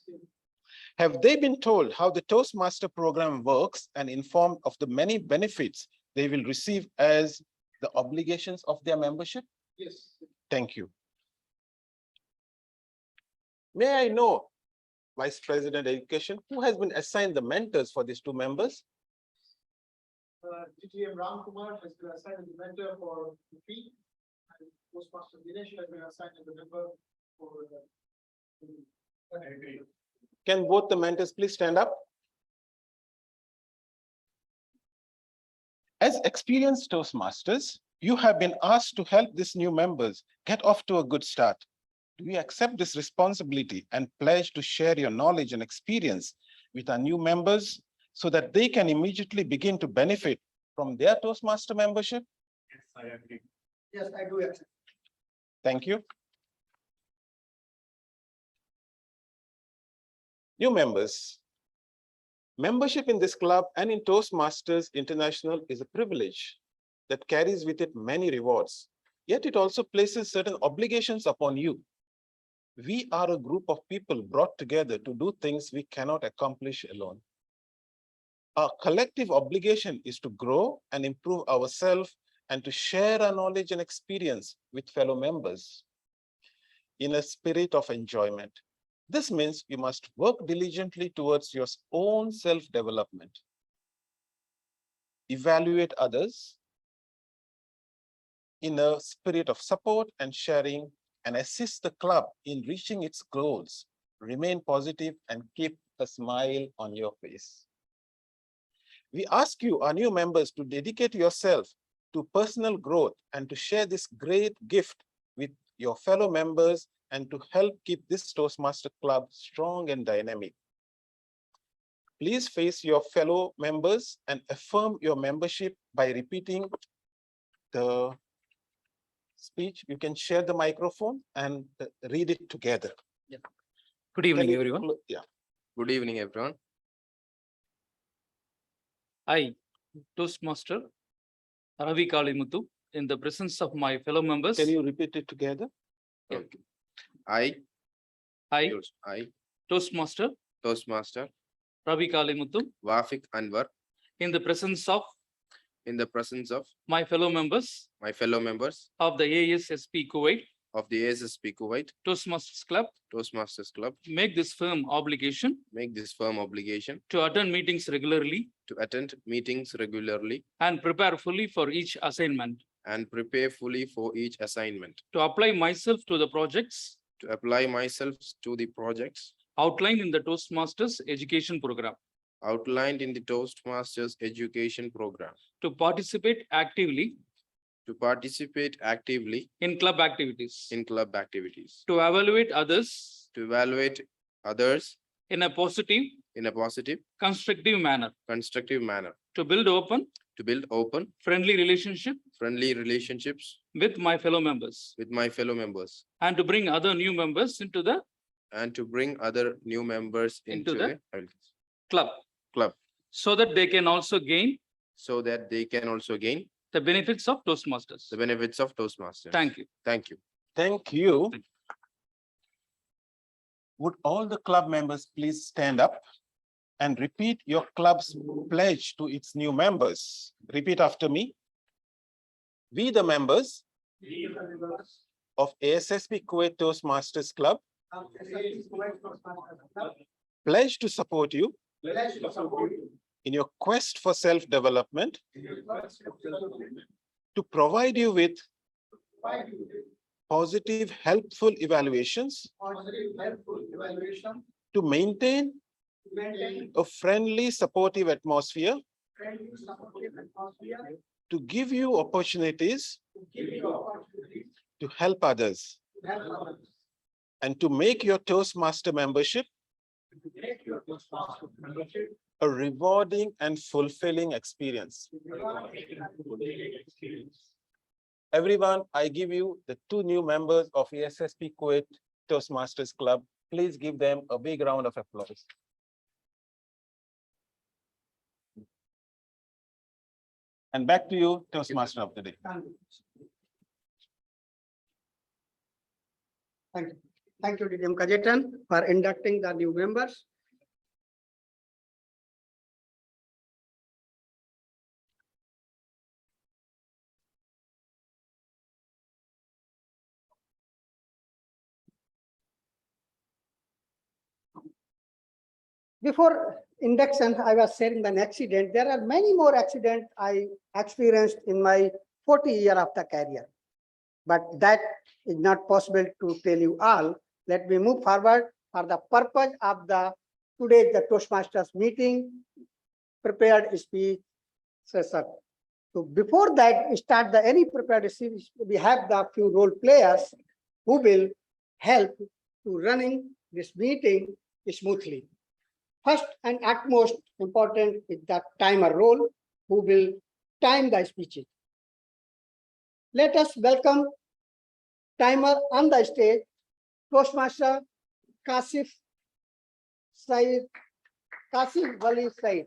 Have they been told how the Toastmaster program works and informed of the many benefits they will receive as the obligations of their membership? Yes. Thank you. May I know, Vice President Education, who has been assigned the mentors for these two members? GTM Ram Kumar has been assigned as the mentor for the fee, and Postmaster Dinesh has been assigned as the member for Can both the mentors please stand up? As experienced Toastmasters, you have been asked to help these new members get off to a good start. Do you accept this responsibility and pledge to share your knowledge and experience with our new members so that they can immediately begin to benefit from their Toastmaster membership? Yes, I agree. Yes, I do accept. Thank you. New members. Membership in this club and in Toastmasters International is a privilege that carries with it many rewards. Yet it also places certain obligations upon you. We are a group of people brought together to do things we cannot accomplish alone. Our collective obligation is to grow and improve ourselves and to share our knowledge and experience with fellow members in a spirit of enjoyment. This means you must work diligently towards your own self-development. Evaluate others in a spirit of support and sharing, and assist the club in reaching its goals. Remain positive and keep a smile on your face. We ask you, our new members, to dedicate yourself to personal growth and to share this great gift with your fellow members and to help keep this Toastmaster Club strong and dynamic. Please face your fellow members and affirm your membership by repeating the speech. You can share the microphone and read it together. Good evening, Can you everyone. Yeah. Good evening, everyone. I, Toastmaster Ravi Kalimuthu, in the presence of my fellow members. Can you repeat it together? Yeah. I, I, Toastmaster Ravi Kalimuthu, Wafik Anwar, in the presence of in the presence of my fellow members my fellow members of the ASSP Kuwait of the ASSP Kuwait Toastmasters Club, Toastmasters Club, make this firm obligation make this firm obligation to attend meetings regularly to attend meetings regularly and prepare fully for each assignment, and prepare fully for each assignment, to apply myself to the projects to apply myself to the projects outlined in the Toastmasters education program, outlined in the Toastmasters education program, to participate actively in club activities, in club activities, to evaluate others to evaluate others in a positive, in a positive, constructive manner, constructive manner, to build open, friendly relationships with my fellow members, and to bring other new members into the into Into the club, club, so that they can also gain so that they can also gain the benefits of Toastmasters. the benefits of Toastmasters. Thank you. Thank you. Thank you. Thank Would all the club members please stand up and repeat your club's pledge to its new members? Repeat after me. We, the members of ASSP Kuwait Toastmasters Club, pledge to support you in your quest for self-development, to provide you with positive, helpful evaluations, to maintain a friendly, supportive atmosphere, to give you opportunities to help others, and to make your Toastmaster membership a rewarding and fulfilling experience. Everyone, I give you the 2 new members of ASSP Kuwait Toastmasters Club. Please give them a big round of applause. And back to you, Toastmaster of the Day. Thank you. Thank you, DDM Kajetan, for inducting the new members. Before induction, I was sharing an accident. There are many more accidents I experienced in my 40 year of the career. But that is not possible to tell you all. Let me move forward for the purpose of the today's the Toastmasters meeting, prepared speech session. So before that, start the any prepared speech, we have the few role players who will help to running this meeting smoothly. First and utmost important is the timer role, who will time the speeches. Let us welcome timer on the stage, Toastmaster Kasif Wali Said.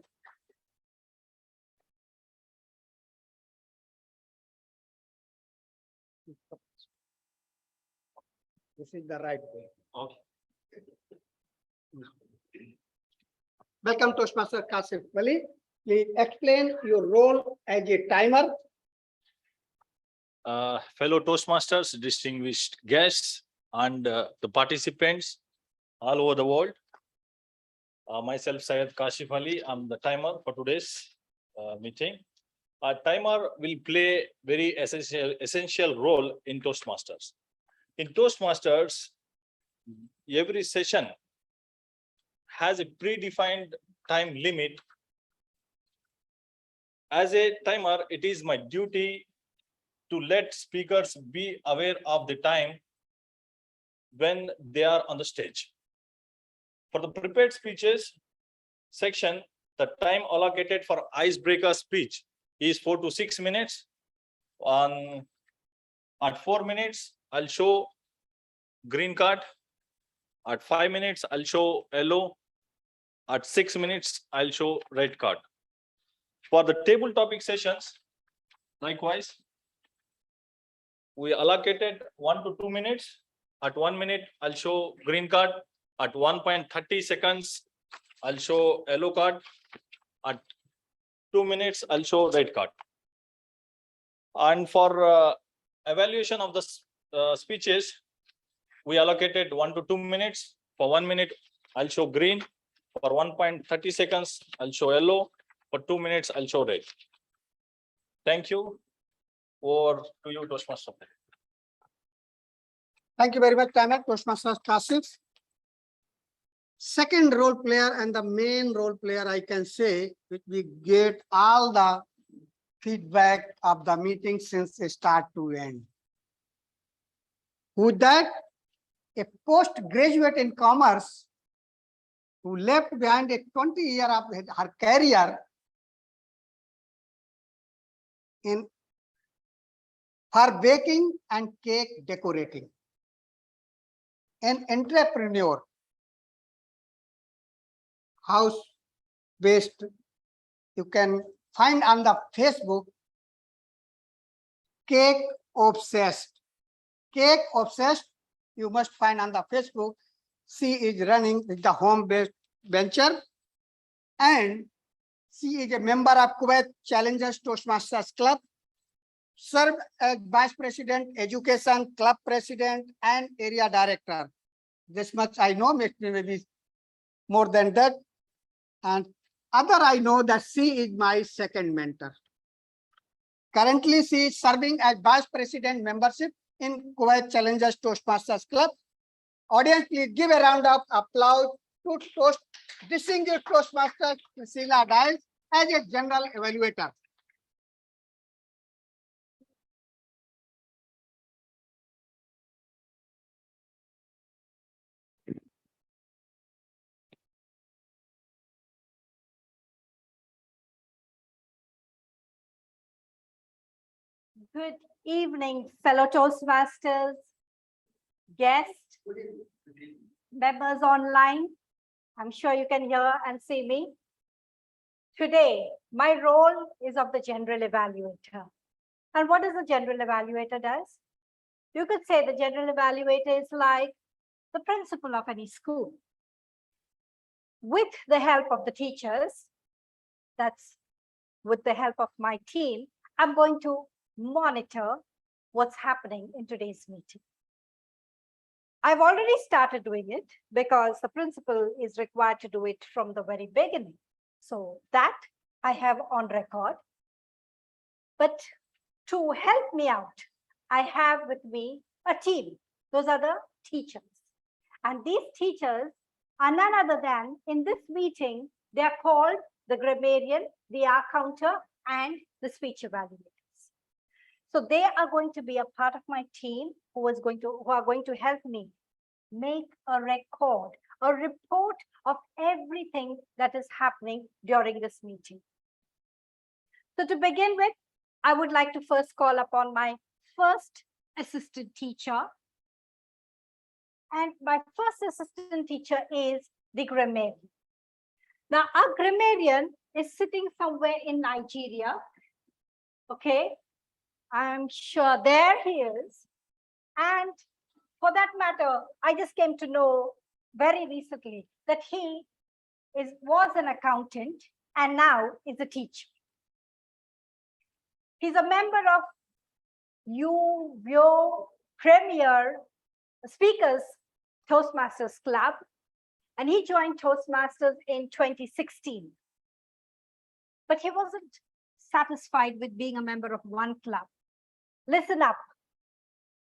This is the right way. Okay. Welcome, Toastmaster Kasif Wali. Please explain your role as a timer. Fellow Toastmasters, distinguished guests, and the participants all over the world. Myself, Syed Kashif Ali, I'm the timer for today's meeting. A timer will play very essential role in Toastmasters. In Toastmasters, every session has a predefined time limit. As a timer, it is my duty to let speakers be aware of the time when they are on the stage. For the prepared speeches section, the time allocated for icebreaker speech is 4 to 6 minutes. At 4 minutes, I'll show green card. At 5 minutes, I'll show yellow. At 6 minutes, I'll show red card. For the table topic sessions, likewise, we allocated 1 to 2 minutes. At 1 minute, I'll show green card. At 1.30 seconds, I'll show yellow card. At 2 minutes, I'll show red card. And for evaluation of the speeches, we allocated 1 to 2 minutes. For 1 minute, I'll show green. For 1.30 seconds, I'll show yellow. For 2 minutes, I'll show red. Thank you. Over to you, Toastmaster. Thank you very much, timer, Toastmaster Kasif. Second role player and the main role player, I can say, which we get all the feedback of the meeting since start to end. With that, a postgraduate in commerce who left behind a 20 year of her career in for baking and cake decorating. An entrepreneur, house-based, you can find on the Facebook, Cake Obsessed. Cake Obsessed, you must find on the Facebook. She is running with the home-based venture, and she is a member of Kuwait Challengers Toastmasters Club, served as Vice President, Education, Club President, and Area Director. This much I know, maybe more than that. And other I know that she is my second mentor. Currently, she is serving as Vice President membership in Kuwait Challengers Toastmasters Club. Audience, please give a round of applause to distinguished Toastmaster Sheila Diles as a general evaluator. Good evening, fellow Toastmasters, guests, members online. I'm sure you can hear and see me. Today, my role is of the general evaluator. And what does the general evaluator does? You could say the general evaluator is like the principal of any school. With the help of the teachers, that's with the help of my team, I'm going to monitor what's happening in today's meeting. I've already started doing it because the principal is required to do it from the very beginning. So that I have on record. But to help me out, I have with me a team. Those are the teachers. And these teachers are none other than, in this meeting, they are called the grammarian, the counter, and the speech evaluators. So they are going to be a part of my team who are going to help me make a record, a report of everything that is happening during this meeting. So to begin with, I would like to first call upon my first assistant teacher. And my first assistant teacher is the grammarian. Now, our grammarian is sitting somewhere in Nigeria. Okay, I'm sure there he is. And for that matter, I just came to know very recently that he was an accountant and now is a teacher. He's a member of UVO Premier Speakers Toastmasters Club, and he joined Toastmasters in 2016. But he wasn't satisfied with being a member of one club. Listen up.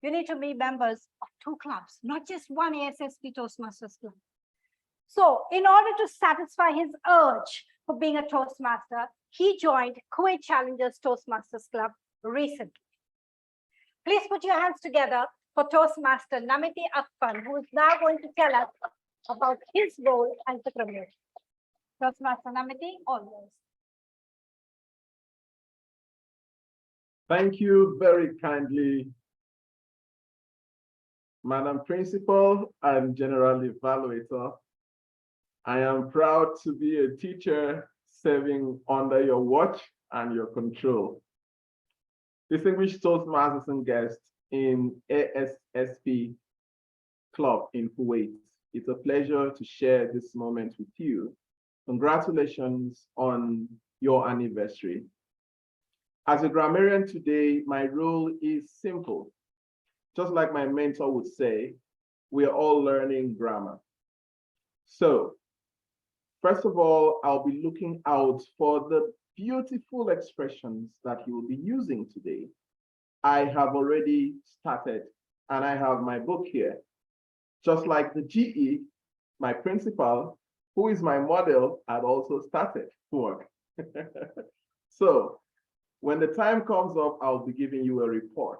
You need to be members of 2 clubs, not just one ASSP Toastmasters Club. So in order to satisfy his urge for being a Toastmaster, he joined Kuwait Challengers Toastmasters Club recently. Please put your hands together for Toastmaster Namiti Akpan, who is now going to tell us about his role as the grammarian. Toastmaster Namiti, all yours. Thank you very kindly, Madam Principal and General Evaluator. I am proud to be a teacher serving under your watch and your control. Distinguished Toastmasters and guests in ASSP Club in Kuwait, it's a pleasure to share this moment with you. Congratulations on your anniversary. As a grammarian today, my role is simple. Just like my mentor would say, we are all learning grammar. So, first of all, I'll be looking out for the beautiful expressions that you will be using today. I have already started, and I have my book here. Just like the GE, my principal, who is my model, had also started work. So, when the time comes up, I'll be giving you a report.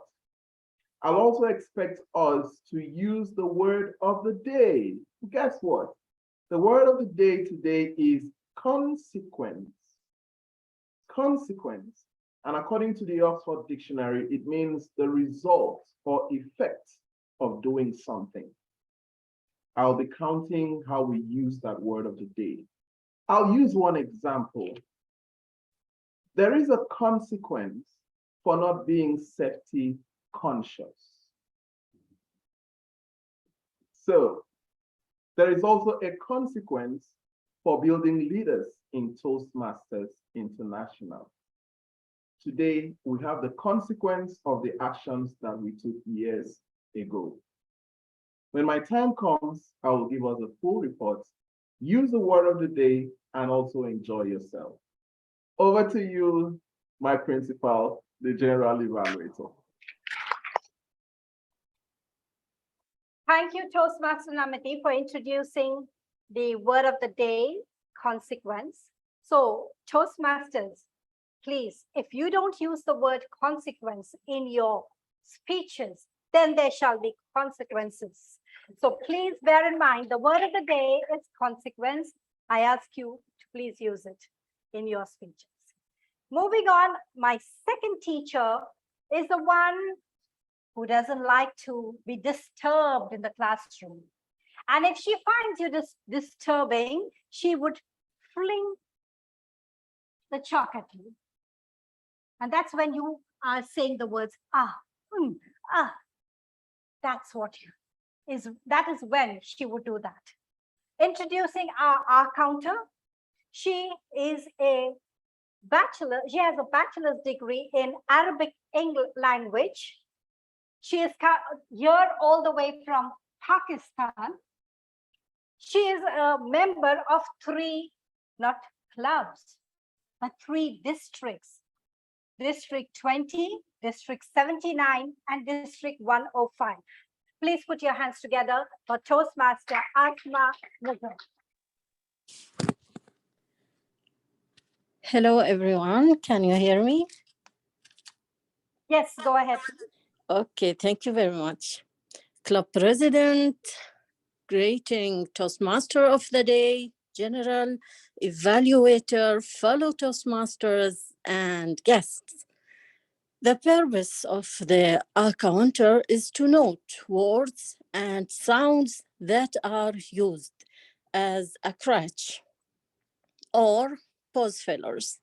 I'll also expect us to use the word of the day. Guess what? The word of the day today is consequence. Consequence. And according to the Oxford Dictionary, it means the result or effect of doing something. I'll be counting how we use that word of the day. I'll use one example. There is a consequence for not being safety conscious. So there is also a consequence for building leaders in Toastmasters International. Today, we have the consequence of the actions that we took years ago. When my time comes, I will give us a full report, use the word of the day, and also enjoy yourself. Over to you, my principal, the General Evaluator. Thank you, Toastmaster Namiti, for introducing the word of the day, consequence. So, Toastmasters, please, if you don't use the word consequence in your speeches, then there shall be consequences. So please bear in mind, the word of the day is consequence. I ask you to please use it in your speeches. Moving on, my second teacher is the one who doesn't like to be disturbed in the classroom. And if she finds you disturbing, she would fling the chalk at you. And that's when you are saying the words, ah, ah. That's what that is when she would do that. Introducing our counter. She is a bachelor, she has a bachelor's degree in Arabic English language. She is here all the way from Pakistan. She is a member of 3, not clubs, but 3 districts. District 20, District 79, and District 105. Please put your hands together for Toastmaster ASSP Kuwait. Hello, everyone. Can you hear me? Yes, go ahead. Okay, thank you very much. Club President, greeting Toastmaster of the Day, General, Evaluator, fellow Toastmasters, and guests. The purpose of the counter is to note words and sounds that are used as a crutch or pause fillers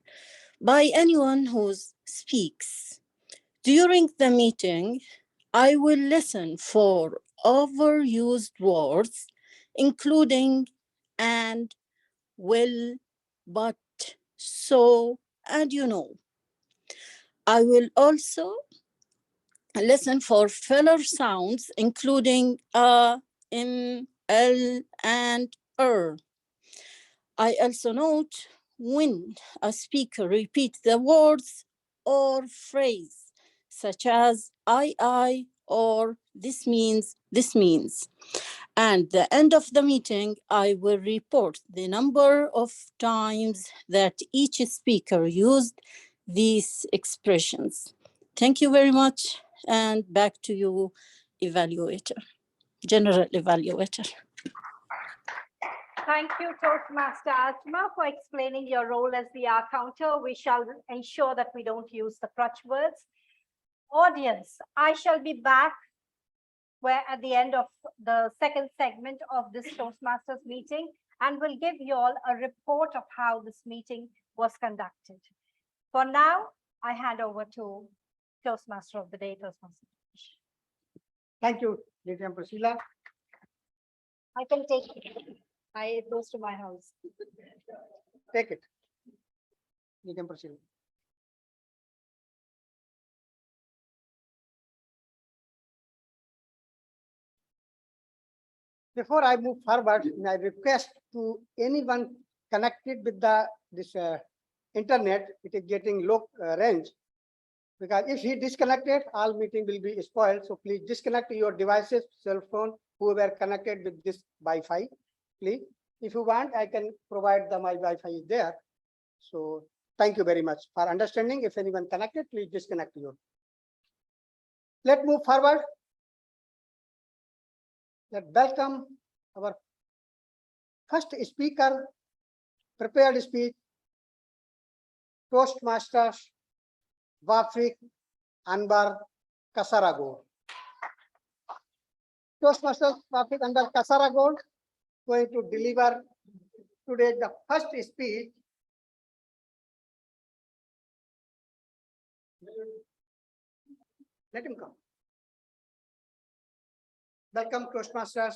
by anyone who speaks. During the meeting, I will listen for overused words, including and, will, but, so, and you know. I will also listen for filler sounds, including m, l, and I also note when a speaker repeats the words or phrase, such as I, or this means. And at the end of the meeting, I will report the number of times that each speaker used these expressions. Thank you very much. And back to you, evaluator, general evaluator. Thank you, Toastmaster ASSP, for explaining your role as the counter. We shall ensure that we don't use the crutch words. Audience, I shall be back where at the end of the second segment of this Toastmasters meeting, and will give you all a report of how this meeting was conducted. For now, I hand over to Toastmaster of the Day, Toastmaster. Thank you, Lydia Priscilla. I can take it. It goes to my house. Take it. You can proceed. Before I move forward, I request to anyone connected with this internet, it is getting low range. Because if he disconnected, all meeting will be spoiled. So please disconnect your devices, cell phone, whoever connected with this Wi-Fi. Please, if you want, I can provide my Wi-Fi is there. So thank you very much for understanding. If anyone connected, please disconnect your. Let's move forward. Let's welcome our first speaker, prepared speech, Toastmasters Wafik Anbar Kasaragod. Toastmasters Wafik Anbar Kasaragod going to deliver today the first speech. Let him come. Welcome, Toastmasters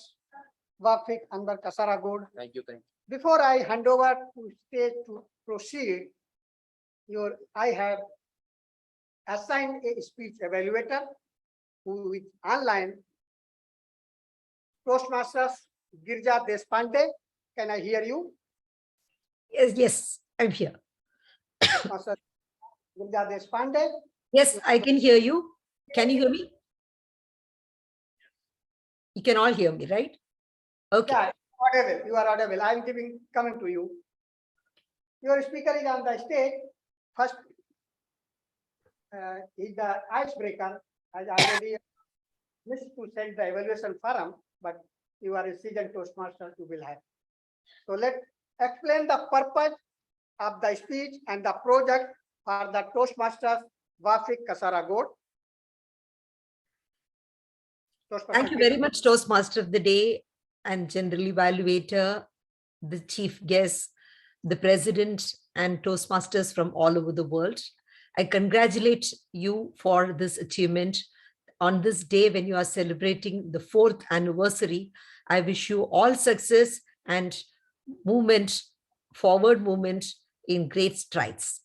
Wafik Anbar Kasaragod. Thank you. Before I hand over to stage to proceed, I have assigned a speech evaluator who is online. Toastmasters Girja Deshpande, can I hear you? Yes, I'm here. Master Girja Deshpande. Yes, I can hear you. Can you hear me? You can all hear me, right? Okay. Yeah, audible. You are audible. I am coming to you. Your speaker is on the stage. First is the icebreaker. I already missed to send the evaluation form, but you are a seasoned Toastmaster, you will have. So let's explain the purpose of the speech and the project for the Toastmasters Wafik Kasaragod. Toastmaster Thank you very Giriraj. much, Toastmaster of the Day and General Evaluator, the Chief Guest, the President, and Toastmasters from all over the world. I congratulate you for this achievement. On this day, when you are celebrating the 4th anniversary, I wish you all success and forward movement in great strides.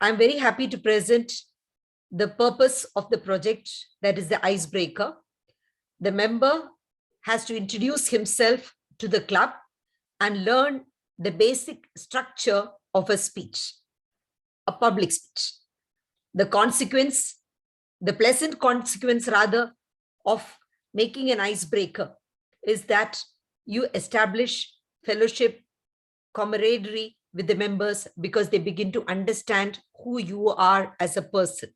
I'm very happy to present the purpose of the project, that is the icebreaker. The member has to introduce himself to the club and learn the basic structure of a speech, a public speech. The consequence, the pleasant consequence rather, of making an icebreaker is that you establish fellowship, camaraderie with the members because they begin to understand who you are as a person.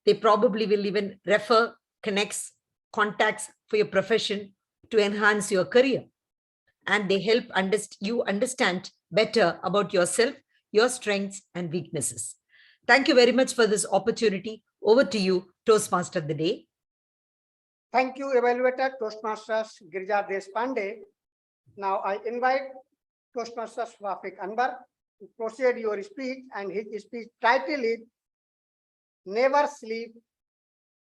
They probably will even refer, connects, contacts for your profession to enhance your career. And they help you understand better about yourself, your strengths and weaknesses. Thank you very much for this opportunity. Over to you, Toastmaster of the Day. Thank you, Evaluator Toastmasters Giriraj Deshpande. Now I invite Toastmasters Wafik Anbar to proceed your speech, and his speech title is Never Sleep,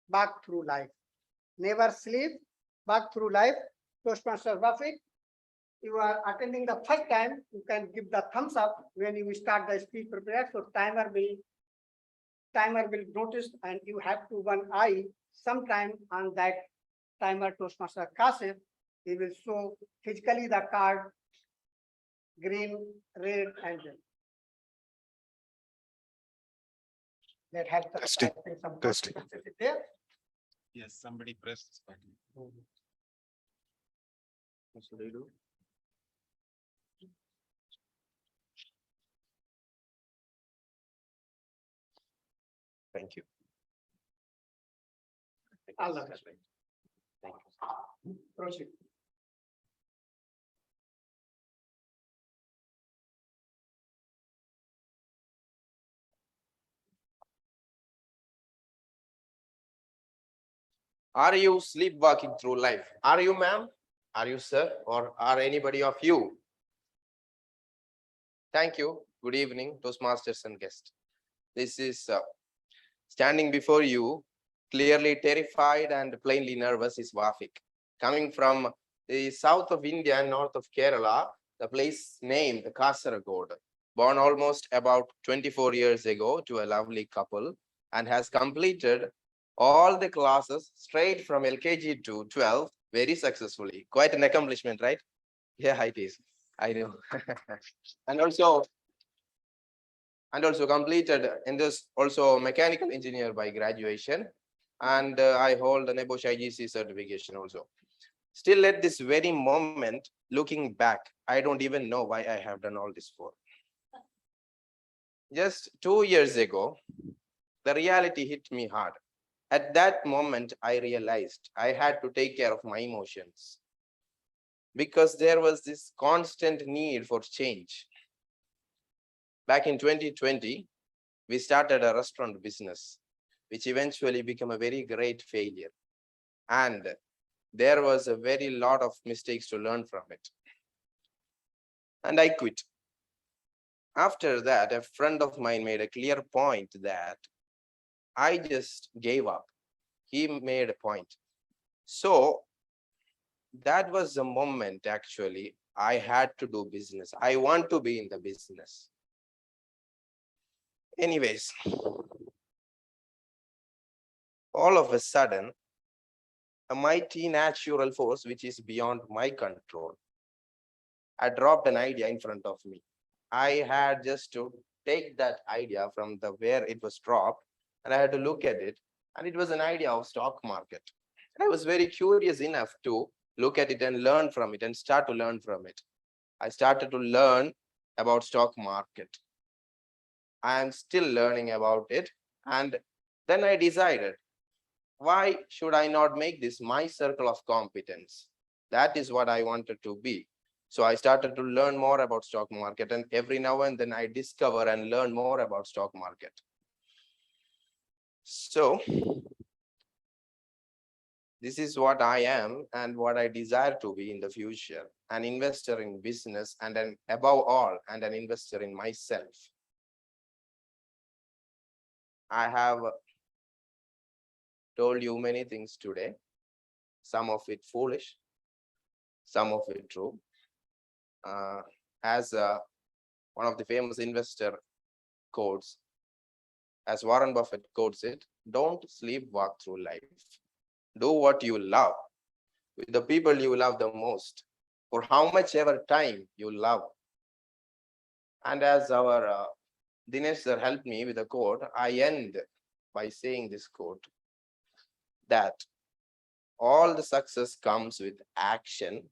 Back Through Life. Never sleep, back through life. Toastmaster Wafik, you are attending the first time. You can give the thumbs up when you start the speech prepared. So timer will notice, and you have to one eye sometime on that timer. Toastmaster Kasif, he will show physically the card green, red, and red. That helps us. Testing. Testing. There. Yes, somebody press this button. What should I do? Thank you. All the best. Thank you. Proceed. Are you sleepwalking through life? Are you, ma'am? Are you, sir? Or are anybody of you? Thank you. Good evening, Toastmasters and guests. This is standing before you, clearly terrified and plainly nervous, is Wafik. Coming from the south of India and north of Kerala, the place named Kasaragod, born almost about 24 years ago to a lovely couple, and has completed all the classes straight from LKG to 12 very successfully. Quite an accomplishment, right? Yeah, it is. I know. and also completed in this also mechanical engineer by graduation. And I hold an NEBOSH IGC certification also. Still at this very moment, looking back, I don't even know why I have done all this for. Just 2 years ago, the reality hit me hard. At that moment, I realized I had to take care of my emotions because there was this constant need for change. Back in 2020, we started a restaurant business, which eventually became a very great failure. And there was a very lot of mistakes to learn from it. And I quit. After that, a friend of mine made a clear point that I just gave up. He made a point. So that was the moment actually I had to do business. I want to be in the business. Anyways, all of a sudden, a mighty natural force, which is beyond my control, I dropped an idea in front of me. I had just to take that idea from the where it was dropped, and I had to look at it, and it was an idea of stock market. And I was very curious enough to look at it and learn from it and start to learn from it. I started to learn about stock market. I am still learning about it. And then I decided, why should I not make this my circle of competence? That is what I wanted to be. So I started to learn more about stock market, and every now and then I discover and learn more about stock market. So This is what I am and what I desire to be in the future, an investor in business and above all, and an investor in myself. I have told you many things today, some of it foolish, some of it true. As one of the famous investor quotes, as Warren Buffett quotes it, don't sleepwalk through life. Do what you love with the people you love the most for how much ever time you love. And as our Dinesh sir helped me with a quote, I end by saying this quote, that all the success comes with action,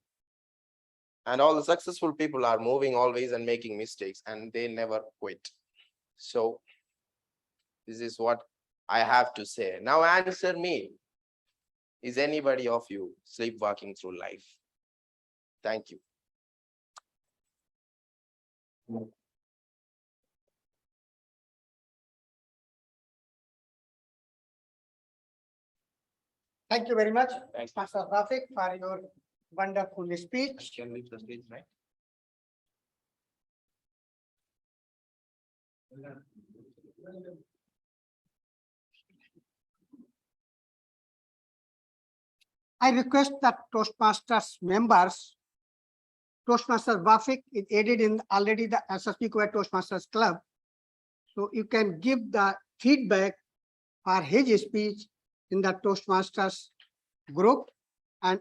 and all the successful people are moving always and making mistakes, and they never quit. So this is what I have to say. Now answer me. Is anybody of you sleepwalking through life? Thank you. Thank you very much, Master Rafiq, for your wonderful speech. Can leave the stage, right? I request that Toastmasters members, Toastmaster Rafiq is aided in already the ASSP Kuwait Toastmasters Club. So you can give the feedback for his speech in the Toastmasters group. And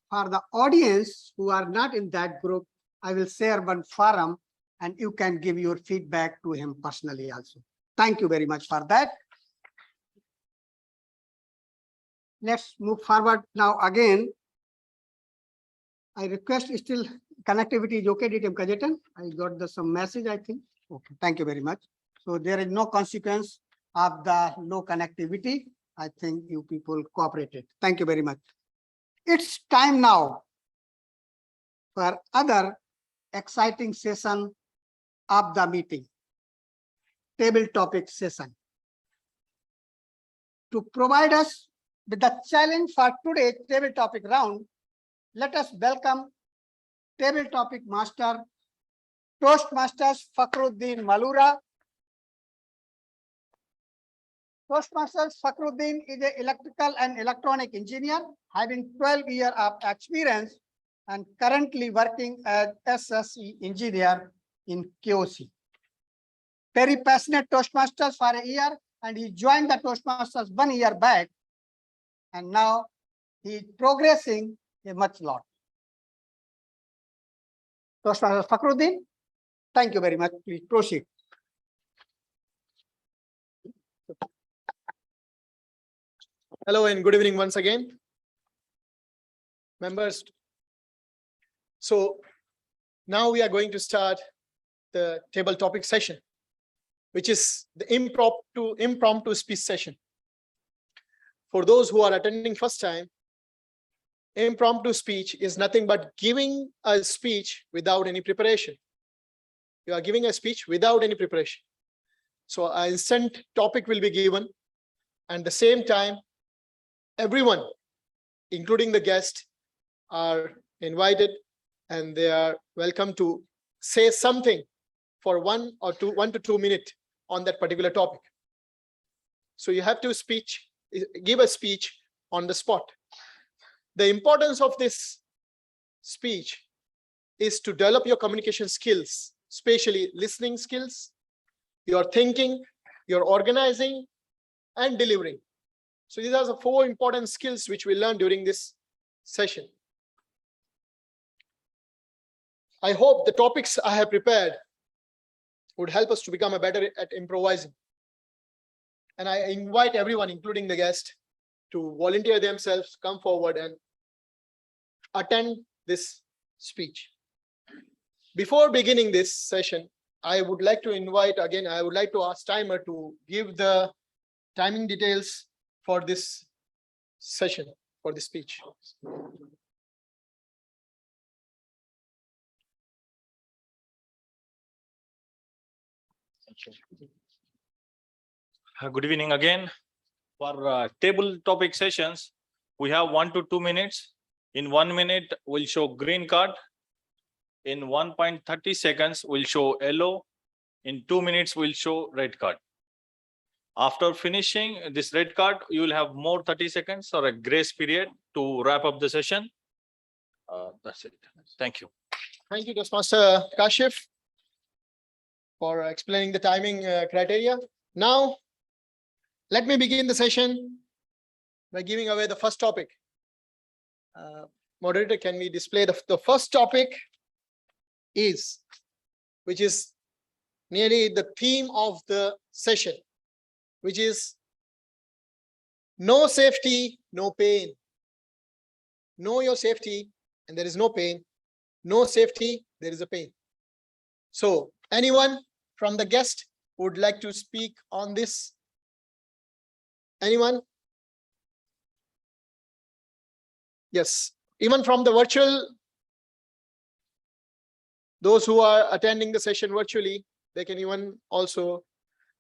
for the audience who are not in that group, I will share one forum and you can give your feedback to him personally also. Thank you very much for that. Let's move forward now again. I request still connectivity is okay, DTM Kajetan. I got some message, I think. Okay, thank you very much. So there is no consequence of the low connectivity. I think you people cooperated. Thank you very much. It's time now for other exciting session of the meeting, table topic session. To provide us with the challenge for today's table topic round, let us welcome table topic master, Toastmasters Fakhruddin Malura. Toastmasters Fakhruddin is an electrical and electronic engineer having 12 years of experience and currently working as SSE engineer in KOC. Very passionate Toastmasters for a year, and he joined the Toastmasters 1 year back, and now he is progressing a much lot. Toastmasters Fakhruddin, thank you very much. Please proceed. Hello and good evening once again, members. So now we are going to start the table topic session, which is the impromptu speech session. For those who are attending first time, impromptu speech is nothing but giving a speech without any preparation. You are giving a speech without any preparation. So an instant topic will be given, and at the same time, everyone, including the guest, are invited and they are welcome to say something for 1 to 2 minutes on that particular topic. So you have to give a speech on the spot. The importance of this speech is to develop your communication skills, especially listening skills, your thinking, your organizing, and delivering. So these are the 4 important skills which we learn during this session. I hope the topics I have prepared would help us to become better at improvising. And I invite everyone, including the guest, to volunteer themselves, come forward and attend this speech. Before beginning this session, I would like to ask timer to give the timing details for this session, for the speech. Good evening again. For table topic sessions, We have 1 to 2 minutes. In 1 minute, we'll show green card. In 1.30 seconds, we'll show yellow. In 2 minutes, we'll show red card. After finishing this red card, you will have more 30 seconds or a grace period to wrap up the session. That's it. Thank you. Thank you, Toastmaster Kashif, for explaining the timing criteria. Now, let me begin the session by giving away the first topic. Moderator, can we display the first topic which is nearly the theme of the session, which is no safety, no pain. Know your safety and there is no pain. No safety, there is a pain. So anyone from the guest would like to speak on this? Anyone? Yes, even from the virtual, those who are attending the session virtually, they can even also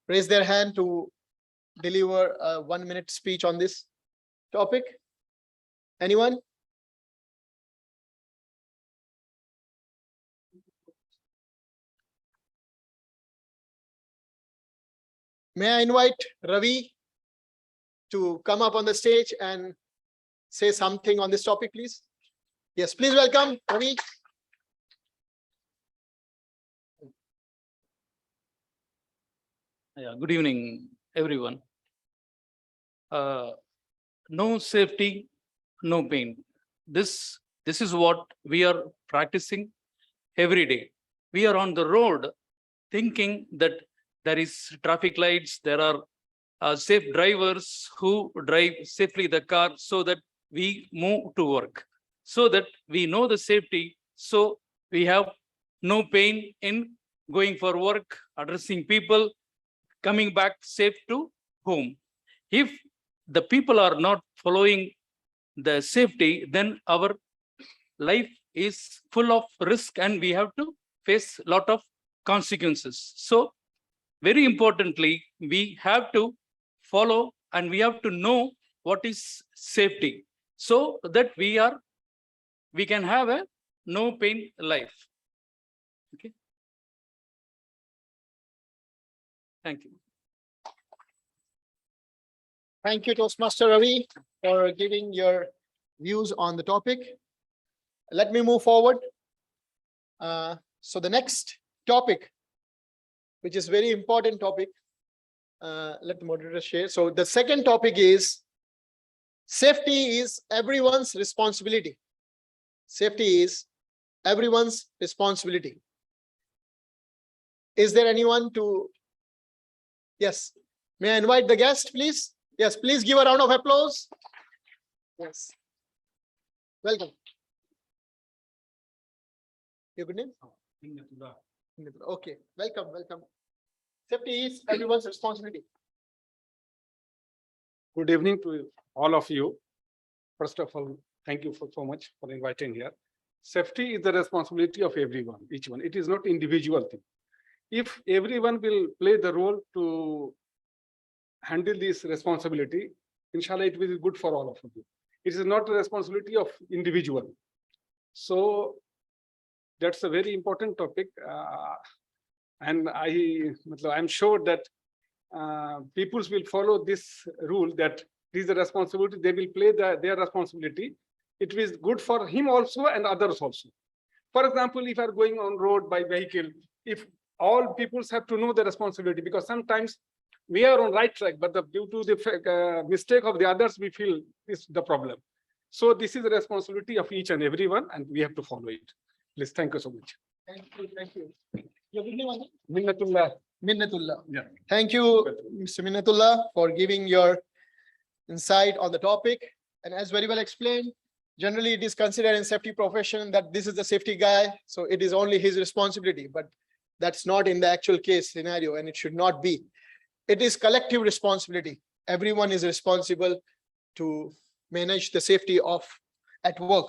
raise their hand to deliver a 1-minute speech on this topic. Anyone? May I invite Ravi to come up on the stage and say something on this topic, please? Yes, please welcome Ravi. Yeah, good evening, everyone. No safety, no pain. This is what we are practicing every day. We are on the road thinking that there is traffic lights, there are safe drivers who drive safely the car so that we move to work, so that we know the safety, so we have no pain in going for work, addressing people, coming back safe to home. If the people are not following the safety, then our life is full of risk and we have to face a lot of consequences. So very importantly, we have to follow and we have to know what is safety so that we can have a no pain life. Okay. Thank you. Thank you, Toastmaster Ravi, for giving your views on the topic. Let me move forward. So the next topic, which is very important topic, let the moderator share. So the second topic is safety is everyone's responsibility. Safety is everyone's responsibility. Is there anyone to? Yes. May I invite the guest, please? Yes, please give a round of applause. Yes. Welcome. Your good name? Okay, welcome, welcome. Safety is everyone's responsibility. Good evening to all of you. First of all, thank you so much for inviting here. Safety is the responsibility of everyone, each one. It is not individual thing. If everyone will play the role to handle this responsibility, inshallah, it will be good for all of you. It is not the responsibility of individual. So that's a very important topic. And I'm sure that peoples will follow this rule that it is a responsibility. They will play their responsibility. It is good for him also and others also. For example, if you are going on road by vehicle, if all peoples have to know the responsibility, because sometimes we are on right track, but due to the mistake of the others, we feel this is the problem. So this is the responsibility of each and everyone, and we have to follow it. Please, thank you so much. Thank you, thank you. Your good name, Ajay? Minnatullah. Minnatullah. Yeah. Thank you, Mr. Minnatullah, for giving your insight on the topic. And as very well explained, generally it is considered in safety profession that this is the safety guy, so it is only his responsibility. But that's not in the actual case scenario, and it should not be. It is collective responsibility. Everyone is responsible to manage the safety at work.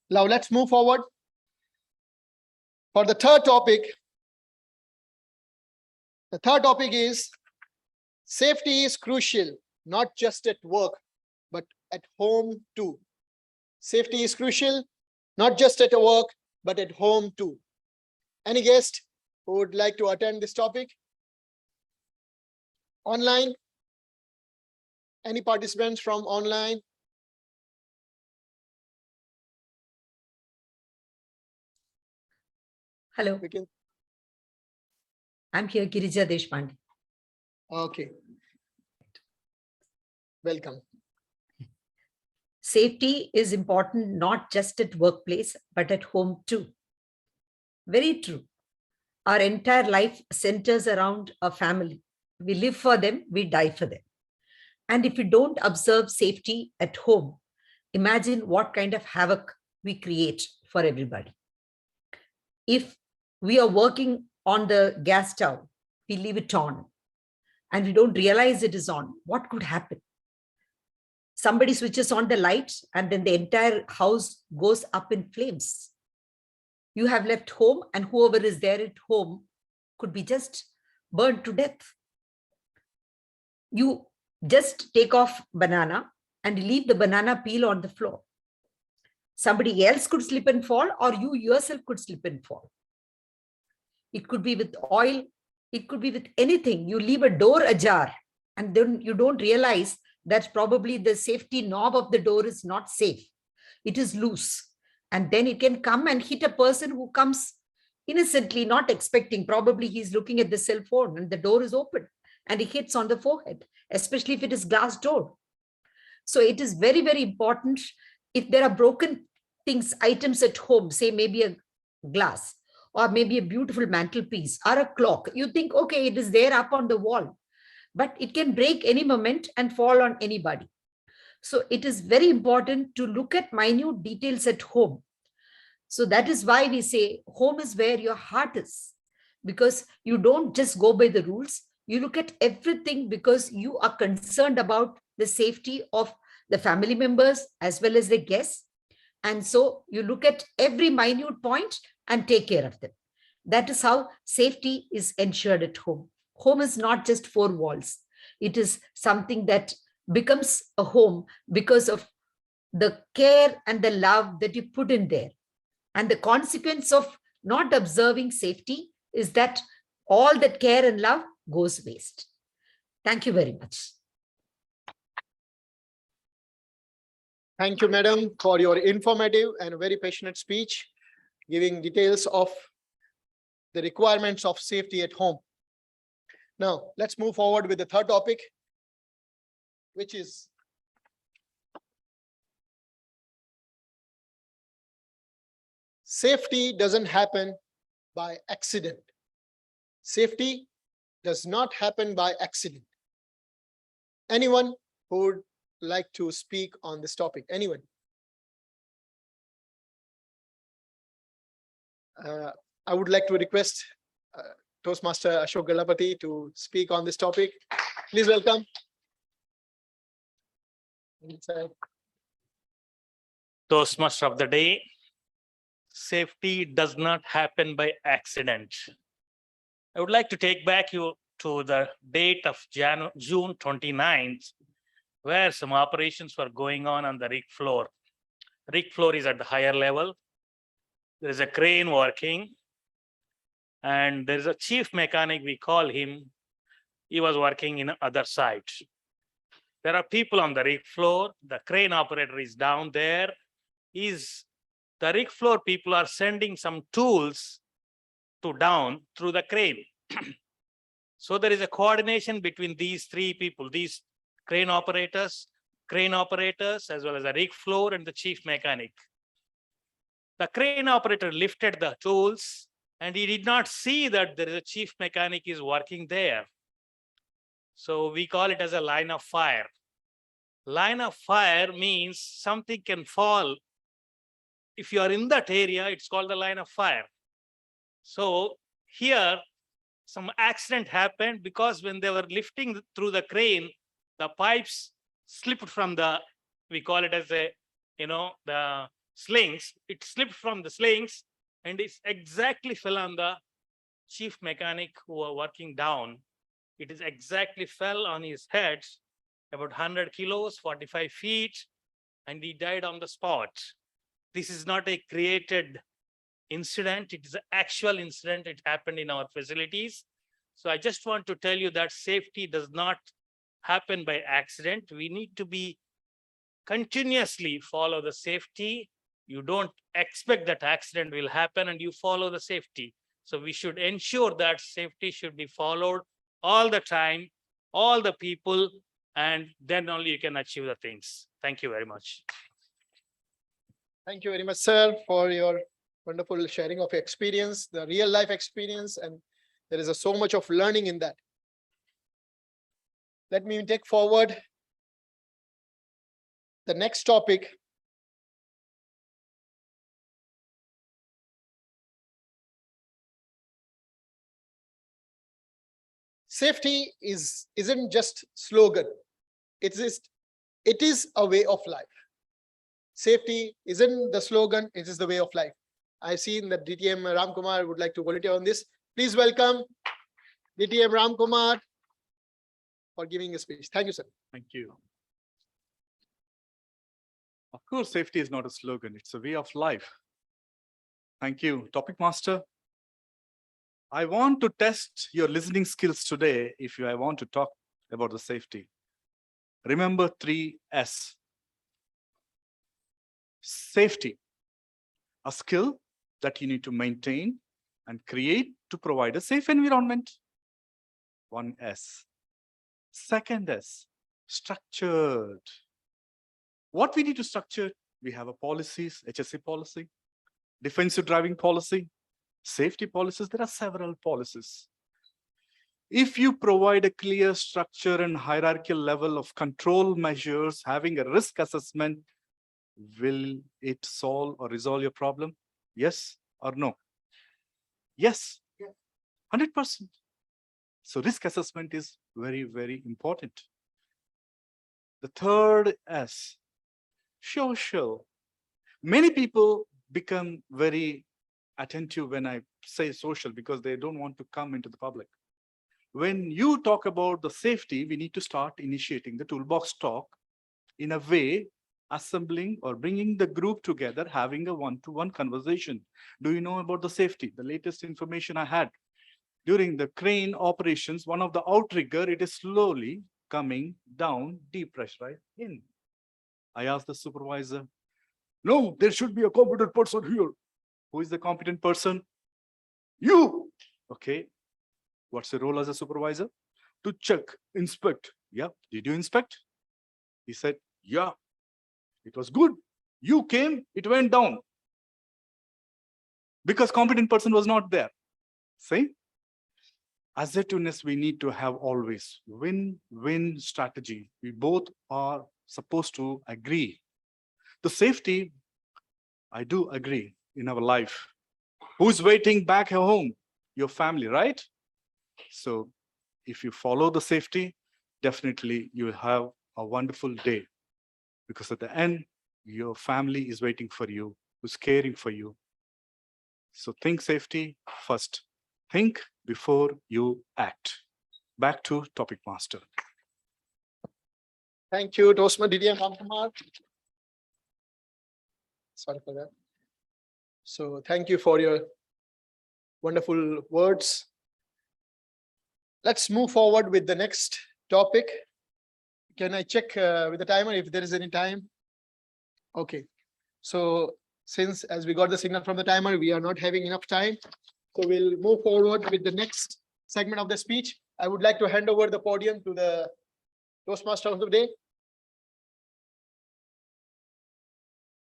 Now let's move forward. For the third topic, the third topic is safety is crucial, not just at work, but at home too. Safety is crucial, not just at work, but at home too. Any guest who would like to attend this topic? Online? Any participants from online? Hello, We can, I'm here, Girija Deshpande. okay. Welcome. Safety is important not just at workplace, but at home too. Very true. Our entire life centers around a family. We live for them, we die for them. And if we don't observe safety at home, imagine what kind of havoc we create for everybody. If we are working on the gas stove, we leave it on, and we don't realize it is on, what could happen? Somebody switches on the lights and then the entire house goes up in flames. You have left home and whoever is there at home could be just burned to death. You just take off banana and leave the banana peel on the floor. Somebody else could slip and fall, or you yourself could slip and fall. It could be with oil. It could be with anything. You leave a door ajar and then you don't realize that probably the safety knob of the door is not safe. It is loose. And then it can come and hit a person who comes innocently, not expecting. Probably he's looking at the cell phone and the door is open and he hits on the forehead, especially if it is glass door. So it is very, very important. If there are broken things, items at home, say maybe a glass or maybe a beautiful mantelpiece or a clock, you think, okay, it is there up on the wall, but it can break any moment and fall on anybody. So it is very important to look at minute details at home. So that is why we say home is where your heart is, because you don't just go by the rules. You look at everything because you are concerned about the safety of the family members as well as the guests. And so you look at every minute point and take care of them. That is how safety is ensured at home. Home is not just four walls. It is something that becomes a home because of the care and the love that you put in there. And the consequence of not observing safety is that all that care and love goes waste. Thank you very much. Thank you, madam, for your informative and very passionate speech, giving details of the requirements of safety at home. Now, let's move forward with the third topic, which is safety doesn't happen by accident. Safety does not happen by accident. Anyone who would like to speak on this topic? Anyone? I would like to request Toastmaster Ashok Galapati to speak on this topic. Please welcome. Toastmaster of the day. Safety does not happen by accident. I would like to take back you to the date of June 29th, where some operations were going on the rig floor. Rig floor is at the higher level. There is a crane working, and there is a chief mechanic, we call him. He was working in other side. There are people on the rig floor. The crane operator is down there. The rig floor people are sending some tools to down through the crane. So there is a coordination between these three people, these crane operators, as well as the rig floor and the chief mechanic. The crane operator lifted the tools and he did not see that there is a chief mechanic is working there. So we call it as a line of fire. Line of fire means something can fall. If you are in that area, it's called the line of fire. So here, some accident happened because when they were lifting through the crane, the pipes slipped from the, we call it as a, the slings. It slipped from the slings and it exactly fell on the chief mechanic who were working down. It is exactly fell on his head, about 100 kilos, 45 feet. and he died on the spot. This is not a created incident. It is an actual incident. It happened in our facilities. So I just want to tell you that safety does not happen by accident. We need to be continuously follow the safety. You don't expect that accident will happen and you follow the safety. So we should ensure that safety should be followed all the time, all the people, and then only you can achieve the things. Thank you very much. Thank you very much, sir, for your wonderful sharing of experience, the real life experience, and there is so much of learning in that. Let me take forward the next topic. Safety isn't just slogan. It is a way of life. Safety isn't the slogan, it is the way of life. I've seen that DTM Ramkumar would like to volunteer on this. Please welcome DTM Ramkumar for giving a speech. Thank you, sir. Thank you. Of course, safety is not a slogan, it's a way of life. Thank you, Topic Master. I want to test your listening skills today if I want to talk about the safety. Remember 3S. Safety, a skill that you need to maintain and create to provide a safe environment. 1S. Second S, structured. What we need to structure, we have a policies, HSE policy, defensive driving policy, safety policies. There are several policies. If you provide a clear structure and hierarchical level of control measures, having a risk assessment, will it solve or resolve your problem? Yes or no? Yes, 100%. So risk assessment is very, very important. The third S, social. Many people become very attentive when I say social because they don't want to come into the public. When you talk about the safety, we need to start initiating the toolbox talk in a way, assembling or bringing the group together, having a one-to-one conversation. Do you know about the safety? The latest information I had during the crane operations, one of the outrigger, it is slowly coming down, depressurized in. I asked the supervisor, no, there should be a competent person here. Who is the competent person? You. Okay. What's your role as a supervisor? To check, inspect. Yeah. Did you inspect? He said, yeah. It was good. You came, it went down. Because competent person was not there. See? Assertiveness we need to have always. Win-win strategy. We both are supposed to agree. The safety, I do agree in our life. Who's waiting back at home? Your family, right? So if you follow the safety, definitely you will have a wonderful day. Because at the end, your family is waiting for you, who's caring for you. So think safety first. Think before you act. Back to Topic Master. Thank you, Toastmaster DTM Ramkumar. Sorry for that. So thank you for your wonderful words. Let's move forward with the next topic. Can I check with the timer if there is any time? Okay. So since as we got the signal from the timer, we are not having enough time. So we'll move forward with the next segment of the speech. I would like to hand over the podium to the Toastmaster of the day.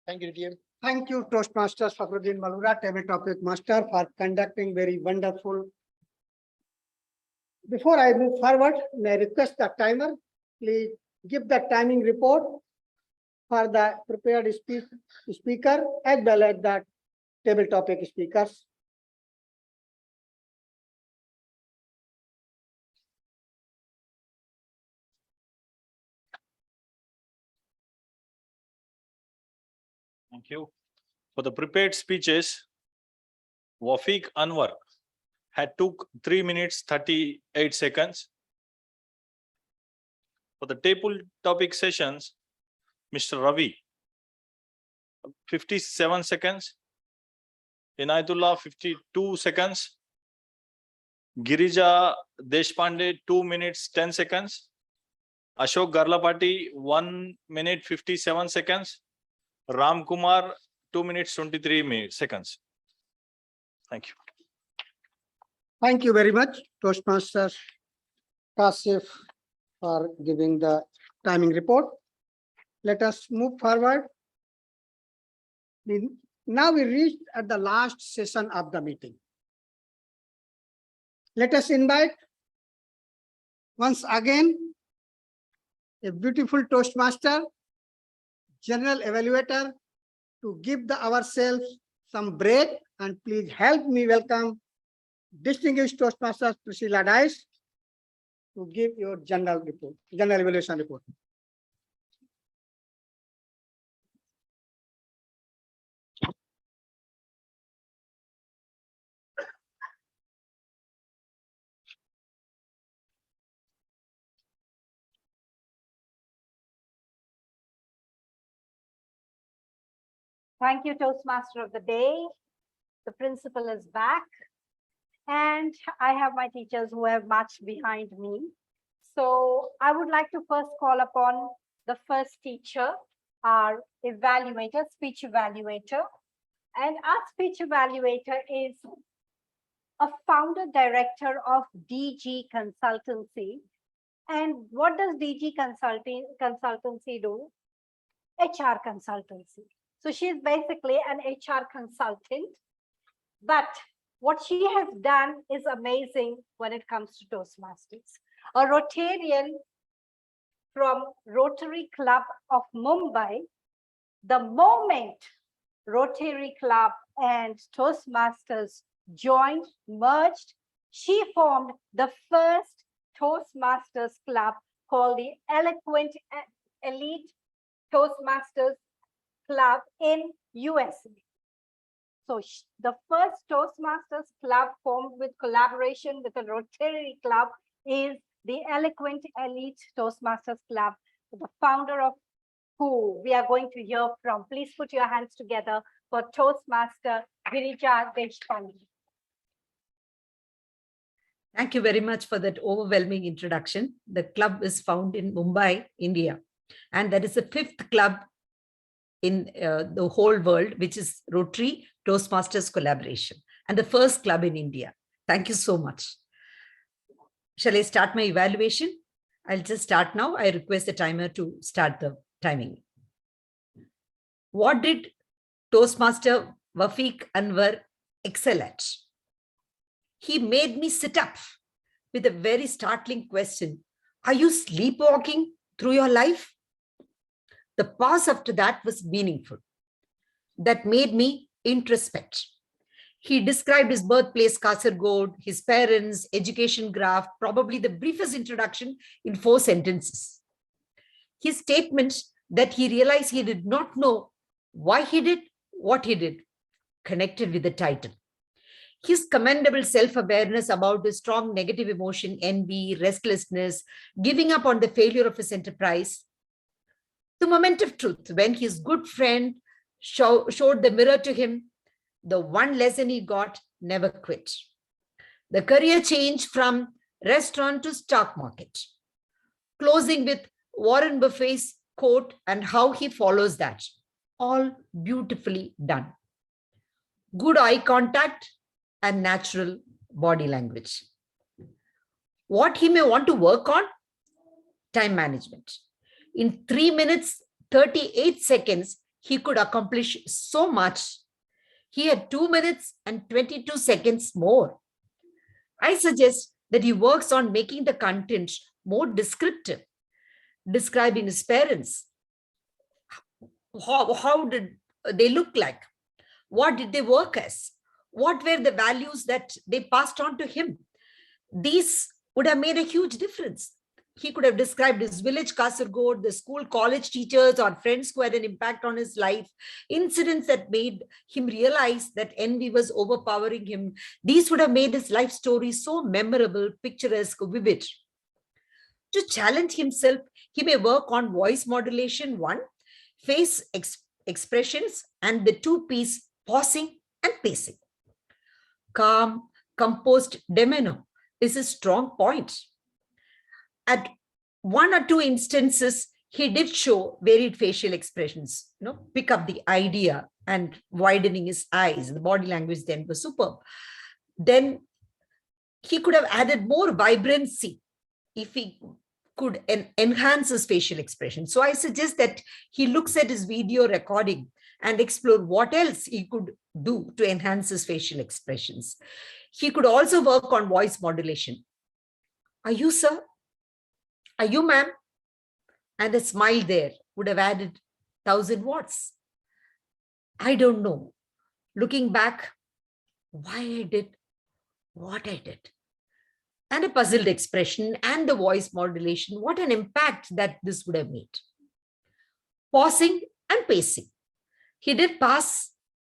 Thank you, DTM. Thank you, Toastmasters Fakhruddin Malura, Table Topic Master, for conducting very wonderful. Before I move forward, may I request the timer, please give the timing report for the prepared speaker as well as the table topic speakers. Thank you. For the prepared speeches, Wafiq Anwar had took 3 minutes 38 seconds. For the table topic sessions, Mr. Ravi 57 seconds. Inayatullah, 52 seconds. Girija Deshpande, 2 minutes, 10 seconds. Ashok Garlapati, 1 minute, 57 seconds. Ram Kumar, 2 minutes, 23 seconds. Thank you. Thank you very much, Toastmaster Kasif, for giving the timing report. Let us move forward. Now we reached at the last session of the meeting. Let us invite once again a beautiful Toastmaster, General Evaluator, to give ourselves some break, and please help me welcome distinguished Toastmasters Priscilla Dice to give your general evaluation report. Thank you, Toastmaster of the day. The principal is back. And I have my teachers who have marched behind me. So I would like to first call upon the first teacher, our evaluator, speech evaluator. And our speech evaluator is a founder director of DG Consultancy. And what does DG Consultancy do? HR consultancy. So she is basically an HR consultant, but what she has done is amazing when it comes to Toastmasters. A Rotarian from Rotary Club of Mumbai, the moment Rotary Club and Toastmasters joined, merged, she formed the first Toastmasters Club called the Eloquent Elite Toastmasters Club in USA. So the first Toastmasters Club formed with collaboration with a Rotary Club is the Eloquent Elite Toastmasters Club, the founder of who we are going to hear from. Please put your hands together for Toastmaster Girija Deshpande. Thank you very much for that overwhelming introduction. The club is found in Mumbai, India, and that is the 5th club in the whole world, which is Rotary Toastmasters collaboration, and the first club in India. Thank you so much. Shall I start my evaluation? I'll just start now. I request the timer to start the timing. What did Toastmaster Wafiq Anwar excel at? He made me sit up with a very startling question. Are you sleepwalking through your life? The pause after that was meaningful. That made me introspect. He described his birthplace, Kasargod, his parents, education graph, probably the briefest introduction in 4 sentences. His statement that he realized he did not know why he did what he did connected with the title. His commendable self-awareness about his strong negative emotion, envy, restlessness, giving up on the failure of his enterprise. The moment of truth, when his good friend showed the mirror to him, the one lesson he got: never quit. The career change from restaurant to stock market. Closing with Warren Buffett's quote and how he follows that. All beautifully done. Good eye contact and natural body language. What he may want to work on? Time management. In 3 minutes, 38 seconds, he could accomplish so much. He had 2 minutes and 22 seconds more. I suggest that he works on making the content more descriptive, describing his parents. How did they look like? What did they work as? What were the values that they passed on to him? These would have made a huge difference. He could have described his village, Kasargod, the school, college teachers or friends who had an impact on his life, incidents that made him realize that envy was overpowering him. These would have made his life story so memorable, picturesque, vivid. To challenge himself, he may work on voice modulation, 1, face expressions and the two P's, pausing and pacing. Calm, composed demeanor is a strong point. At one or two instances, he did show varied facial expressions, pick up the idea and widening his eyes. The body language then was superb. Then he could have added more vibrancy if he could enhance his facial expression. So I suggest that he looks at his video recording and explore what else he could do to enhance his facial expressions. He could also work on voice modulation. Are you, sir? Are you, ma'am? And a smile there would have added 1,000 watts. I don't know. Looking back, why I did what I did. And a puzzled expression and the voice modulation, what an impact that this would have made. Pausing and pacing. He did pass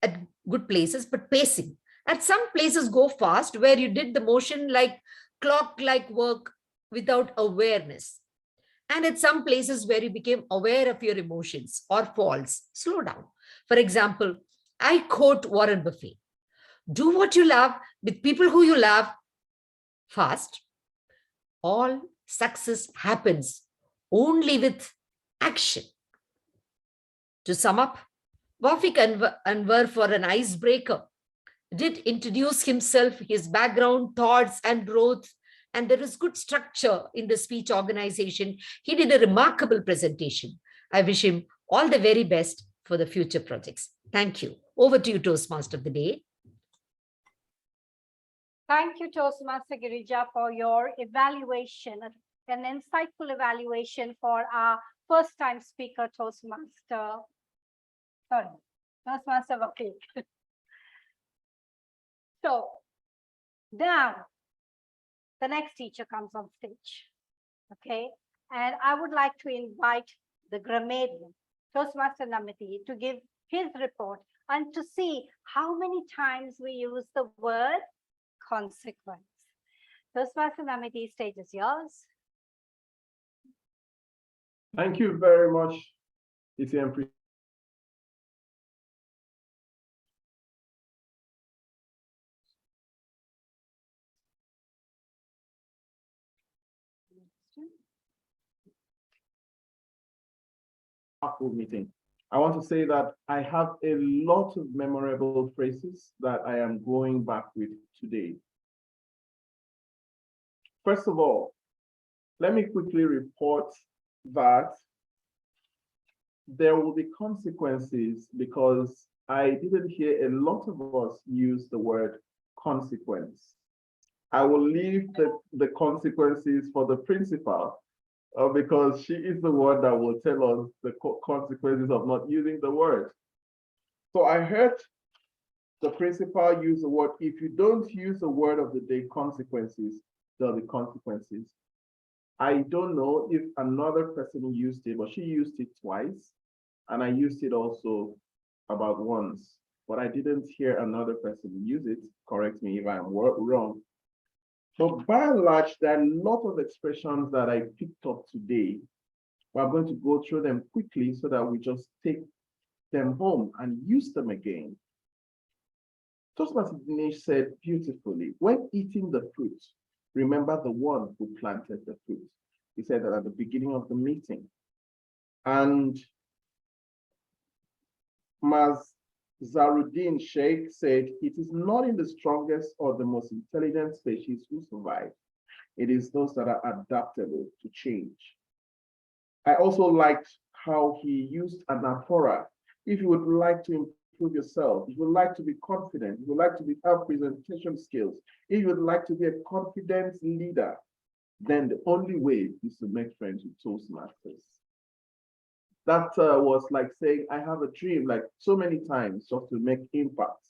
at good places, but pacing. At some places go fast where you did the motion like clock-like work without awareness. And at some places where you became aware of your emotions or falls, slow down. For example, I quote Warren Buffett, do what you love with people who you love fast. All success happens only with action. To sum up, Wafik Anwar, for an icebreaker, did introduce himself, his background, thoughts, and growth, and there is good structure in the speech organization. He did a remarkable presentation. I wish him all the very best for the future projects. Thank you. Over to you, Toastmaster of the Day. Thank you, Toastmaster Girija, for your evaluation, an insightful evaluation for our first-time speaker, Toastmaster Wafik. So now the next teacher comes on stage, okay? And I would like to invite the grammarian, Toastmaster Namiti, to give his report and to see how many times we use the word consequence. Toastmaster Namiti, stage is yours. Thank you very much, ETM. Meeting. I want to say that I have a lot of memorable phrases that I am going back with today. First of all, let me quickly report that there will be consequences because I didn't hear a lot of us use the word consequence. I will leave the consequences for the principal because she is the one that will tell us the consequences of not using the word. So I heard the principal use the word, if you don't use the word of the day, consequences, there'll be consequences. I don't know if another person used it, but she used it twice. And I used it also about once, but I didn't hear another person use it. Correct me if I'm wrong. But by and large, there are a lot of expressions that I picked up today. We're going to go through them quickly so that we just take them home and use them again. Toastmaster Dinesh said beautifully, when eating the fruit, remember the one who planted the fruit. He said that at the beginning of the meeting. And Zaruddin Sheikh said, it is not in the strongest or the most intelligent species who survive. It is those that are adaptable to change. I also liked how he used anaphora. If you would like to improve yourself, if you would like to be confident, if you would like to have presentation skills, if you would like to be a confident leader, then the only way is to make friends with Toastmasters. That was like saying, I have a dream, like so many times, just to make impact.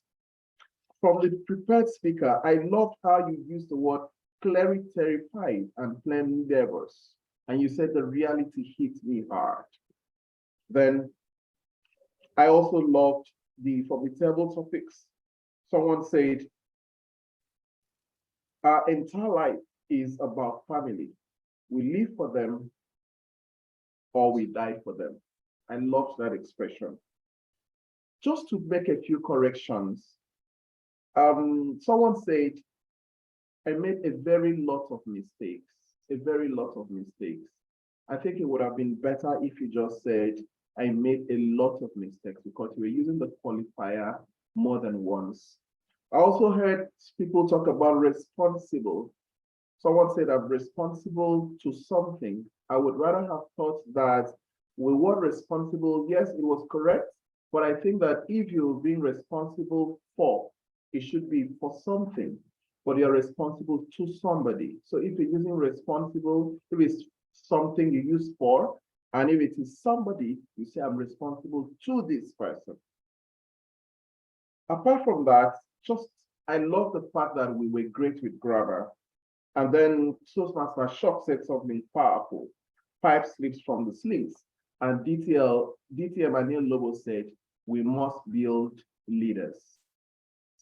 From the prepared speaker, I loved how you used the word clearly terrified and plainly nervous. And you said the reality hit me hard. Then I also loved from the table topics. Someone said, our entire life is about family. We live for them or we die for them. I love that expression. just to make a few corrections. Someone said, I made a very lot of mistakes, a very lot of mistakes. I think it would have been better if you just said, I made a lot of mistakes, because you were using the qualifier more than once. I also heard people talk about responsible. Someone said I'm responsible to something. I would rather have thought that we were responsible. Yes, it was correct, but I think that if you're being responsible for, it should be for something, but you're responsible to somebody. So if you're using responsible, if it's something you use for, and if it is somebody, you say I'm responsible to this person. Apart from that, I love the fact that we were great with grammar. And then Toastmaster Shock said something powerful. Pipe slips from the sleeves. And DTM Anil Lobo said, we must build leaders.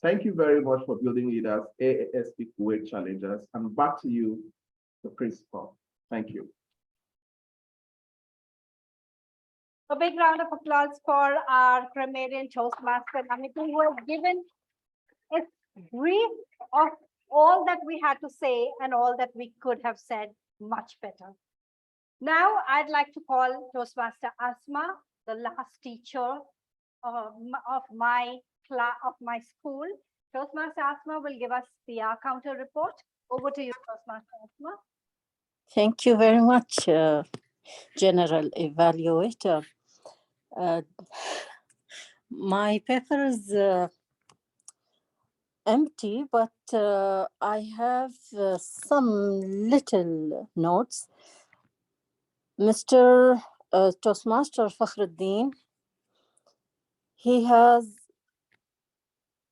Thank you very much for building leaders, ASSP Kuwait challengers. And back to you, the principal. Thank you. A big round of applause for our grammarian Toastmaster Namiti, who has given a brief of all that we had to say and all that we could have said much better. Now, I'd like to call Toastmaster Asma, the last teacher of my school. Toastmaster Asma will give us the counter report. Over to you, Toastmaster Asma. Thank you very much, General Evaluator. My paper is empty, but I have some little notes. Mr. Toastmaster Fakhruddin, he has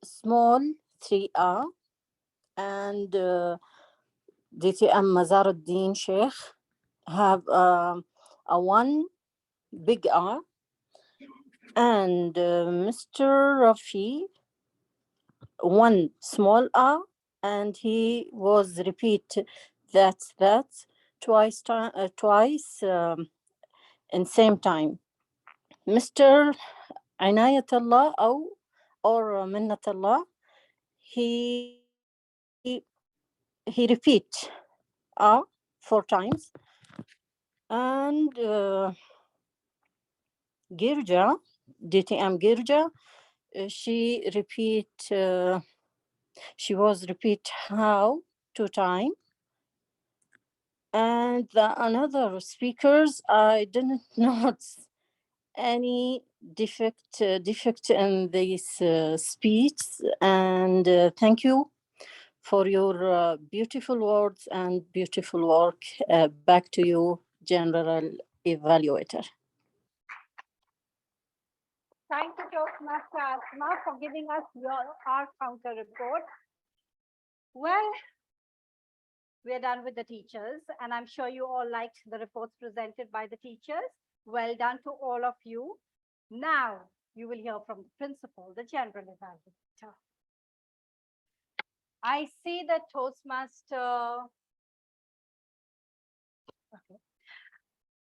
small 3R, and DTM Mazaruddin Sheikh have a 1 big R, and Mr. Rafi 1 small R, and he was repeat that twice in same time. Mr. Inayatullah or Minnatullah, he repeat R 4 times, and Girja, DTM Girja, she was repeat how 2 times. And the another speakers, I didn't notice any defect in this speech. And thank you for your beautiful words and beautiful work. Back to you, General Evaluator. Thank you, Toastmaster Asma, for giving us our counter report. Well, we're done with the teachers, and I'm sure you all liked the reports presented by the teachers. Well done to all of you. Now, you will hear from the principal, the general evaluator. I see that Toastmaster. Okay.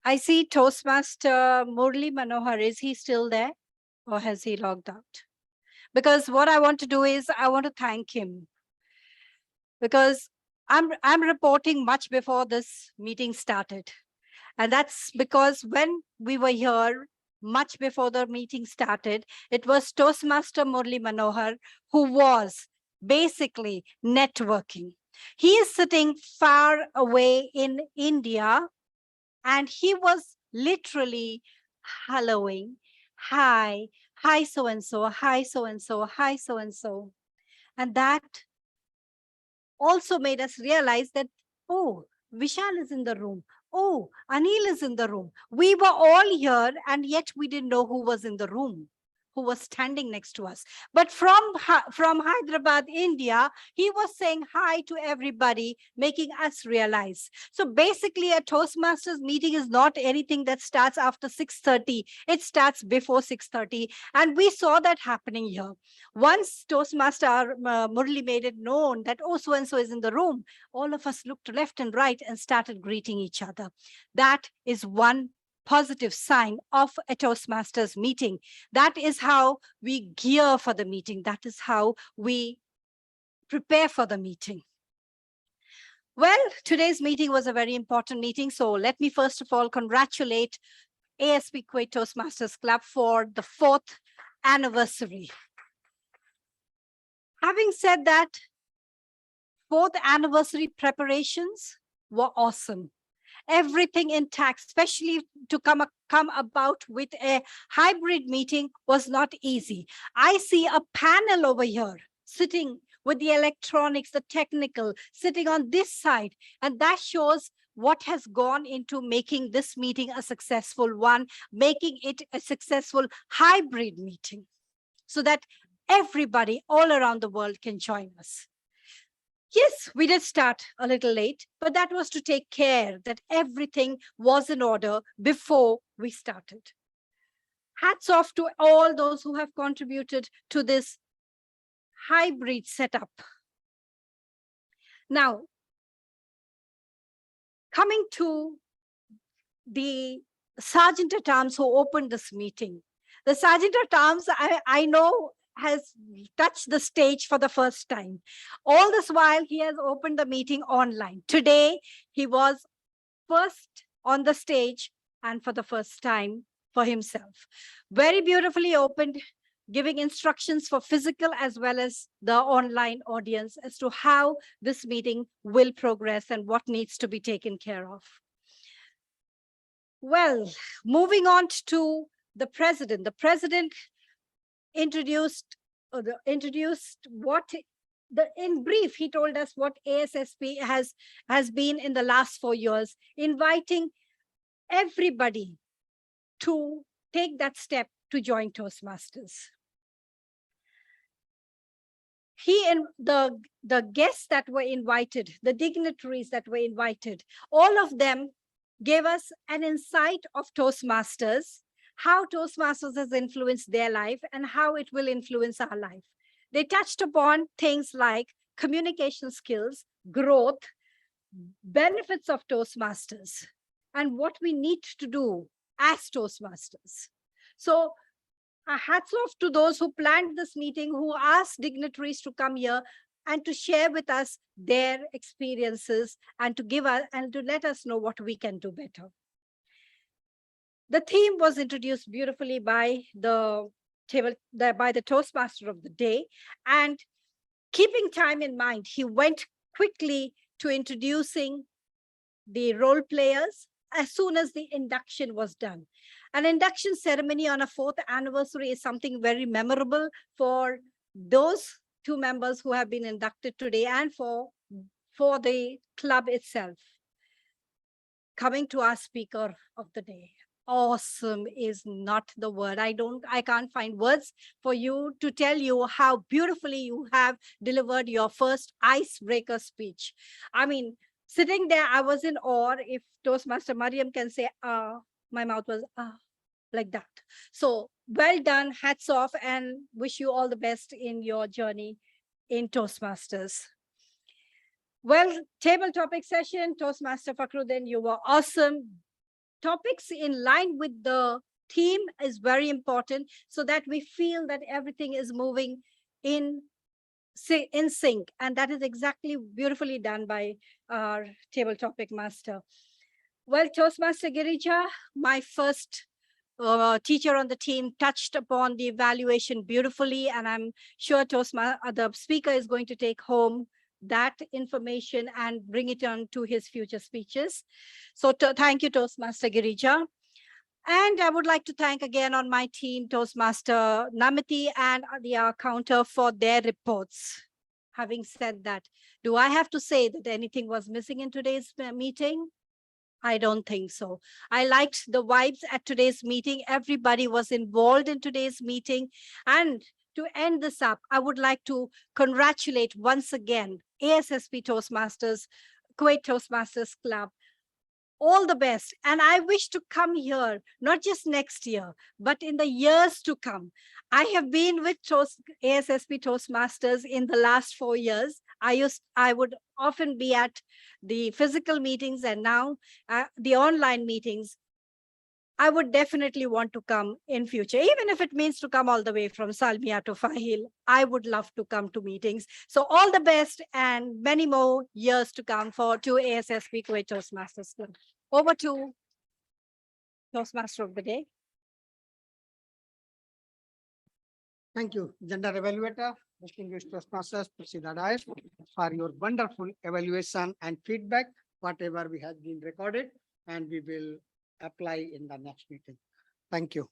I see Toastmaster Murli Manohar. Is he still there, or has he logged out? Because what I want to do is I want to thank him, because I'm reporting much before this meeting started. And that's because when we were here much before the meeting started, it was Toastmaster Murli Manohar who was basically networking. He is sitting far away in India, and he was literally helloing, hi, so-and-so, hi, so-and-so, hi, so-and-so. And that also made us realize that, oh, Vishal is in the room. Oh, Anil is in the room. We were all here, and yet we didn't know who was in the room, who was standing next to us. But from Hyderabad, India, he was saying hi to everybody, making us realize. So basically, a Toastmasters meeting is not anything that starts after 6:30. It starts before 6:30. And we saw that happening here. Once Toastmaster Murli made it known that, oh, so-and-so is in the room, all of us looked left and right and started greeting each other. That is one positive sign of a Toastmasters meeting. That is how we gear for the meeting. That is how we prepare for the meeting. Well, today's meeting was a very important meeting. So let me first of all congratulate ASSP Kuwait Toastmasters Club for the 4th anniversary. Having said that, 4th anniversary preparations were awesome. Everything intact, especially to come about with a hybrid meeting was not easy. I see a panel over here sitting with the electronics, the technical, sitting on this side, and that shows what has gone into making this meeting a successful one, making it a successful hybrid meeting, so that everybody all around the world can join us. Yes, we did start a little late, but that was to take care that everything was in order before we started. Hats off to all those who have contributed to this hybrid setup. Now, coming to the Sergeant at Arms who opened this meeting. The Sergeant at Arms, I know, has touched the stage for the first time. All this while, he has opened the meeting online. Today, he was first on the stage and for the first time for himself. Very beautifully opened, giving instructions for physical as well as the online audience as to how this meeting will progress and what needs to be taken care of. Well, moving on to the president. The president introduced what in brief, he told us what ASSP has been in the last 4 years, inviting everybody to take that step to join Toastmasters. He and the guests that were invited, the dignitaries that were invited, all of them gave us an insight of Toastmasters, how Toastmasters has influenced their life and how it will influence our life. They touched upon things like communication skills, growth, benefits of Toastmasters, and what we need to do as Toastmasters. So hats off to those who planned this meeting, who asked dignitaries to come here and to share with us their experiences and to give us and to let us know what we can do better. The theme was introduced beautifully by the Toastmaster of the day, and keeping time in mind, he went quickly to introducing the role players as soon as the induction was done. An induction ceremony on a 4th anniversary is something very memorable for those 2 members who have been inducted today and for the club itself. Coming to our speaker of the day. Awesome is not the word. I can't find words for you to tell you how beautifully you have delivered your first icebreaker speech. I mean, sitting there, I was in awe. If Toastmaster Mariam can say, my mouth was like that. So well done, hats off, and wish you all the best in your journey in Toastmasters. Well, table topic session, Toastmaster Fakhruddin, you were awesome. Topics in line with the theme is very important so that we feel that everything is moving in sync. And that is exactly beautifully done by our table topic master. Well, Toastmaster Girija, my first teacher on the team, touched upon the evaluation beautifully. And I'm sure the speaker is going to take home that information and bring it on to his future speeches. So thank you, Toastmaster Girija. And I would like to thank again on my team, Toastmaster Namiti and the counter for their reports. Having said that, do I have to say that anything was missing in today's meeting? I don't think so. I liked the vibes at today's meeting. Everybody was involved in today's meeting. And to end this up, I would like to congratulate once again ASSP Toastmasters, Kuwait Toastmasters Club. All the best. And I wish to come here, not just next year, but in the years to come. I have been with ASSP Toastmasters in the last 4 years. I would often be at the physical meetings and now the online meetings. I would definitely want to come in future, even if it means to come all the way from Salmia to Fahil. I would love to come to meetings. So all the best and many more years to come to ASSP Kuwait Toastmasters Club. Over to Toastmaster of the Day. Thank you, Gender Evaluator, distinguished Toastmasters, Prasiddha, for your wonderful evaluation and feedback, whatever we have been recorded, and we will apply in the next meeting. Thank you.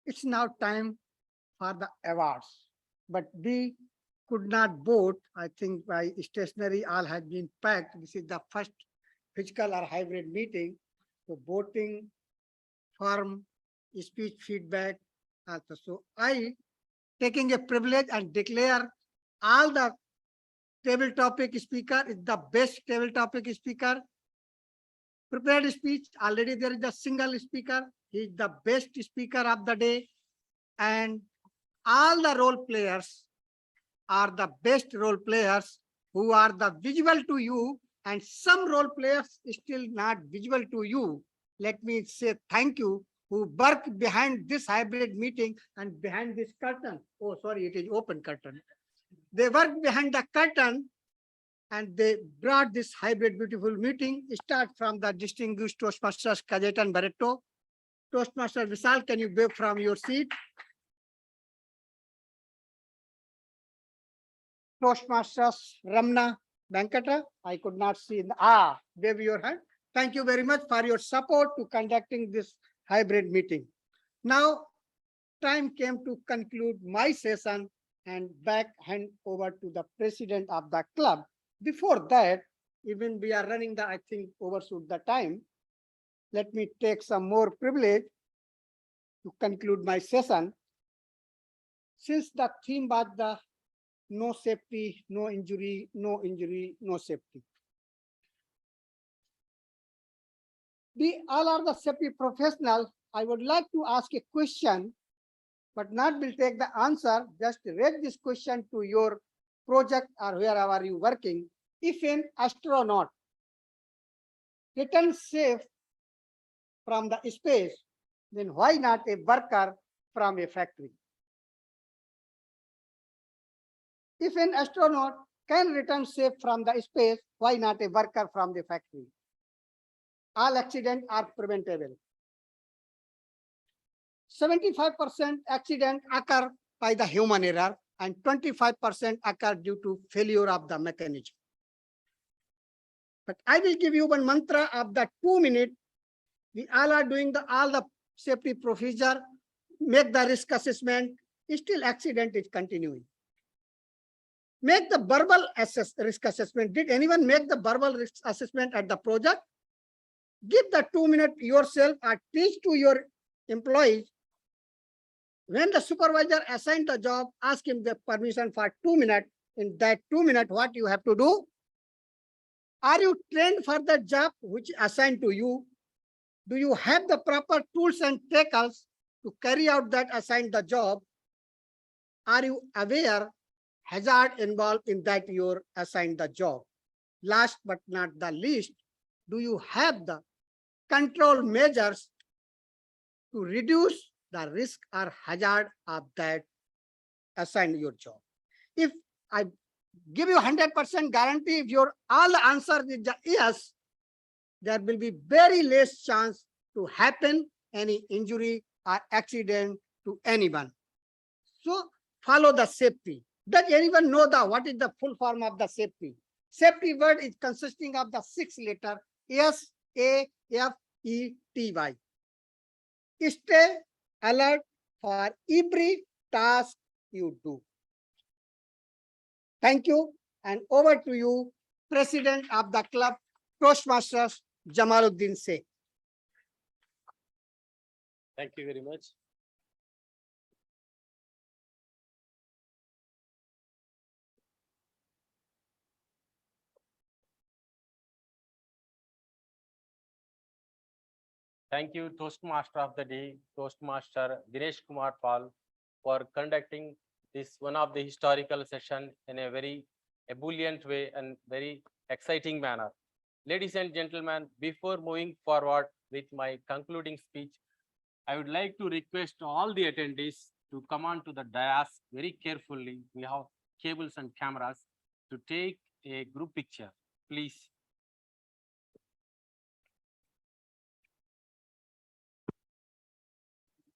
It's now time for the awards, but we could not vote. I think by stationery all has been packed. This is the first physical or hybrid meeting. So voting form, speech feedback also. So I taking a privilege and declare all the table topic speaker is the best table topic speaker. Prepared speech, already there is a single speaker. He is the best speaker of the day. And all the role players are the best role players who are the visual to you, and some role players still not visible to you. Let me say thank you who work behind this hybrid meeting and behind this curtain. Oh, sorry, it is open curtain. They work behind the curtain and they brought this hybrid beautiful meeting. Start from the distinguished Toastmasters Kajetan Barreto. Toastmaster Vishal, can you wave from your seat? Toastmasters Ramna Venkata, I could not see. Wave your hand. Thank you very much for your support to conducting this hybrid meeting. Now, time came to conclude my session and hand over to the president of the club. Before that, even we are running I think, overshoot the time. Let me take some more privilege to conclude my session. Since the theme was the no safety, no injury, no injury, no safety. We all are the safety professionals. I would like to ask a question, but not will take the answer. Just read this question to your project or wherever you working. If an astronaut returns safe from the space, then why not a worker from a factory? If an astronaut can return safe from the space, why not a worker from the factory? All accidents are preventable. 75% accidents occur by the human error and 25% occur due to failure of the mechanism. But I will give you one mantra of the 2 minutes. We all are doing all the safety procedure, make the risk assessment, still accident is continuing. Make the verbal risk assessment. Did anyone make the verbal risk assessment at the project? Give the 2 minutes yourself or teach to your employees. When the supervisor assigned the job, ask him the permission for 2 minutes. In that 2 minutes, what you have to do? Are you trained for the job which is assigned to you? Do you have the proper tools and tackles to carry out that assigned the job? Are you aware hazard involved in that your assigned the job? Last but not the least, do you have the control measures to reduce the risk or hazard of that assigned your job? If I give you 100% guarantee, if your all the answer is yes, there will be very less chance to happen any injury or accident to anyone. So follow the safety. Does anyone know what is the full form of the safety? Safety word is consisting of the 6 letters SAFETY. Stay alert for every task you do. Thank you, and over to you, President of the club, Toastmasters Jamaluddin Sheikh. Thank you very much. Thank you, Toastmaster of the Day, Toastmaster Dinesh Kumar Pal, for conducting this one of the historical session in a very ebullient way and very exciting manner. Ladies and gentlemen, before moving forward with my concluding speech, I would like to request all the attendees to come on to the dais very carefully. We have cables and cameras to take a group picture, please.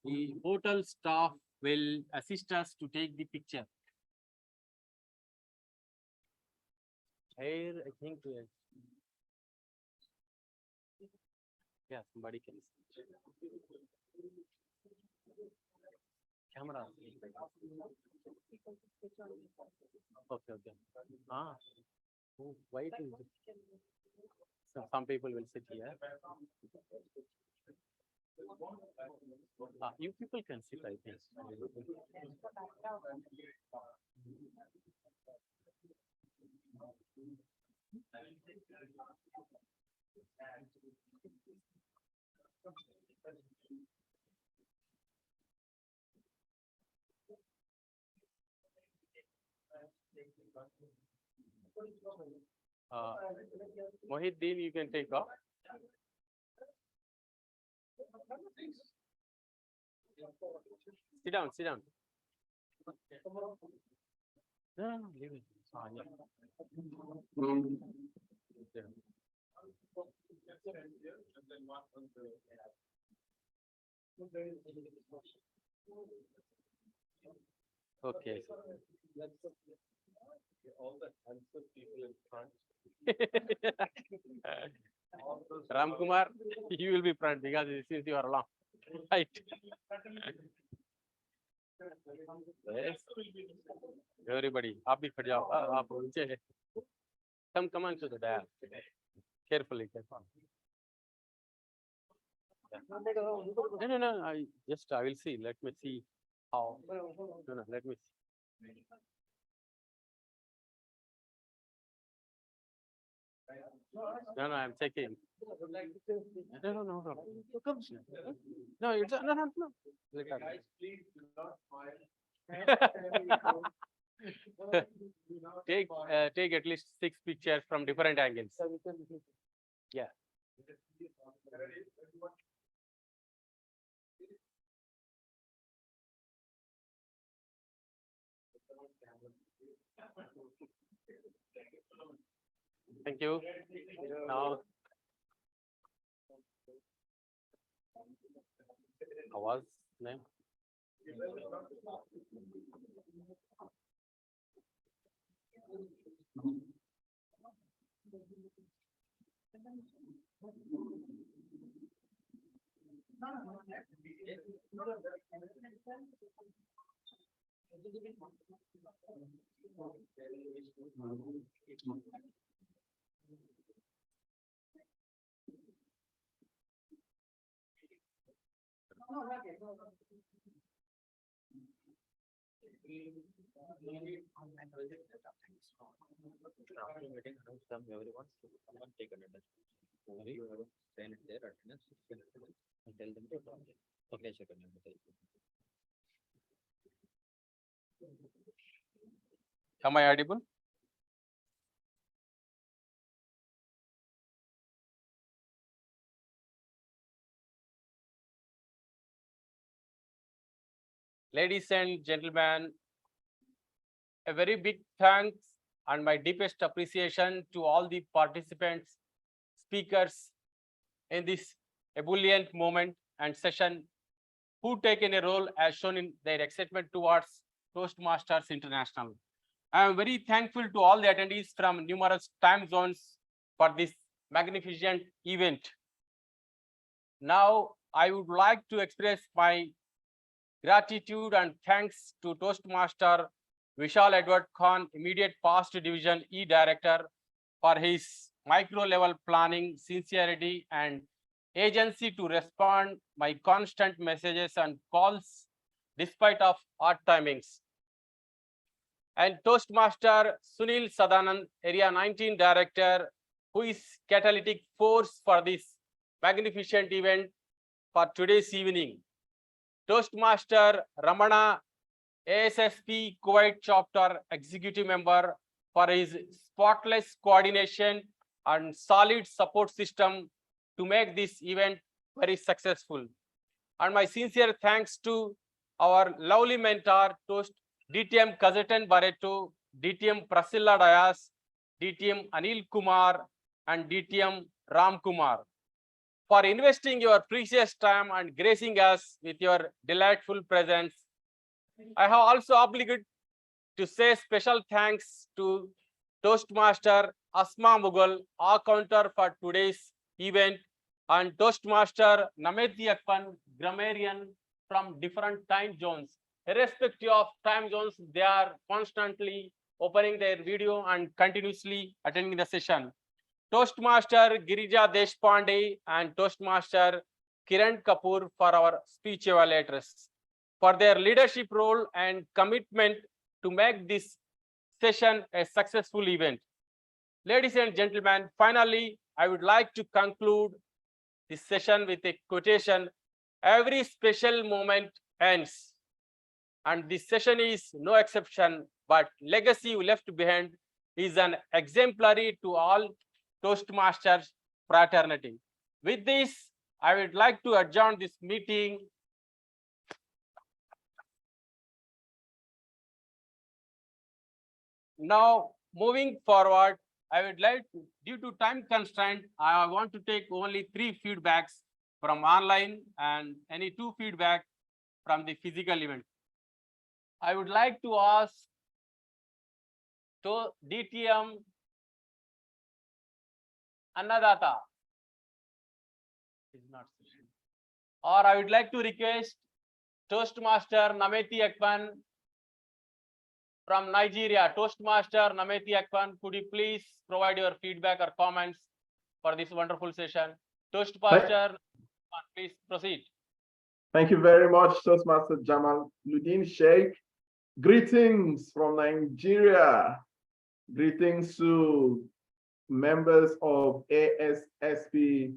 The hotel staff will assist us to take the picture. Here, I think, yeah, somebody can. Camera. Okay, okay. Ah, oh, why it is? So some people will sit here. You people can sit, I think. Mohit, you can take off. Sit down, sit down. No, leave it. Okay. All the handsome people in front. Ram Kumar, you will be front because since you are along. Right. Yes. Everybody, आप भी खड़ जाओ, आप नीचे है. Come on to the dial. Carefully, carefully. No. I will see. Let me see how. No, let me see. No, I'm checking. No. No, it's no. Take at least 6 pictures from different angles. Yeah. Thank you. Now, Awaz name. Am I audible? Ladies and gentlemen, a very big thanks and my deepest appreciation to all the participants, speakers in this ebullient moment and session who taken a role as shown in their excitement towards Toastmasters International. I am very thankful to all the attendees from numerous time zones for this magnificent event. Now, I would like to express my gratitude and thanks to Toastmaster Vishal Edward Khan, immediate past division E director, for his micro level planning, sincerity and agency to respond my constant messages and calls despite of odd timings. And Toastmaster Sunil Sadanand, Area 19 Director, who is catalytic force for this magnificent event for today's evening. Toastmaster Ramana, ASSP Kuwait Chapter Executive Member, for his spotless coordination and solid support system to make this event very successful. And my sincere thanks to our lovely mentor, Toast DTM Kazetan Barreto, DTM Prasilla Dayas, DTM Anil Kumar, and DTM Ram Kumar for investing your precious time and gracing us with your delightful presence. I have also obligated to say special thanks to Toastmaster Asma Mughal, our counter for today's event, and Toastmaster Nameti Akpan, grammarian from different time zones. Irrespective of time zones, they are constantly opening their video and continuously attending the session. Toastmaster Girija Deshpande and Toastmaster Kiran Kapoor for our speech evaluators for their leadership role and commitment to make this session a successful event. Ladies and gentlemen, finally, I would like to conclude this session with a quotation. Every special moment ends, and this session is no exception, but legacy left behind is an exemplary to all Toastmasters fraternity. With this, I would like to adjourn this meeting. Now, moving forward, I would like to, due to time constraint, I want to take only 3 feedbacks from online and any 2 feedback from the physical event. I would like to ask to DTM Annadata is not, or I would like to request Toastmaster Nameti Akpan from Nigeria. Toastmaster Nameti Akpan, could you please provide your feedback or comments for this wonderful session? Toastmaster, please proceed. Thank you very much, Toastmaster Jamaluddin Sheikh. Greetings from Nigeria. Greetings to members of ASSP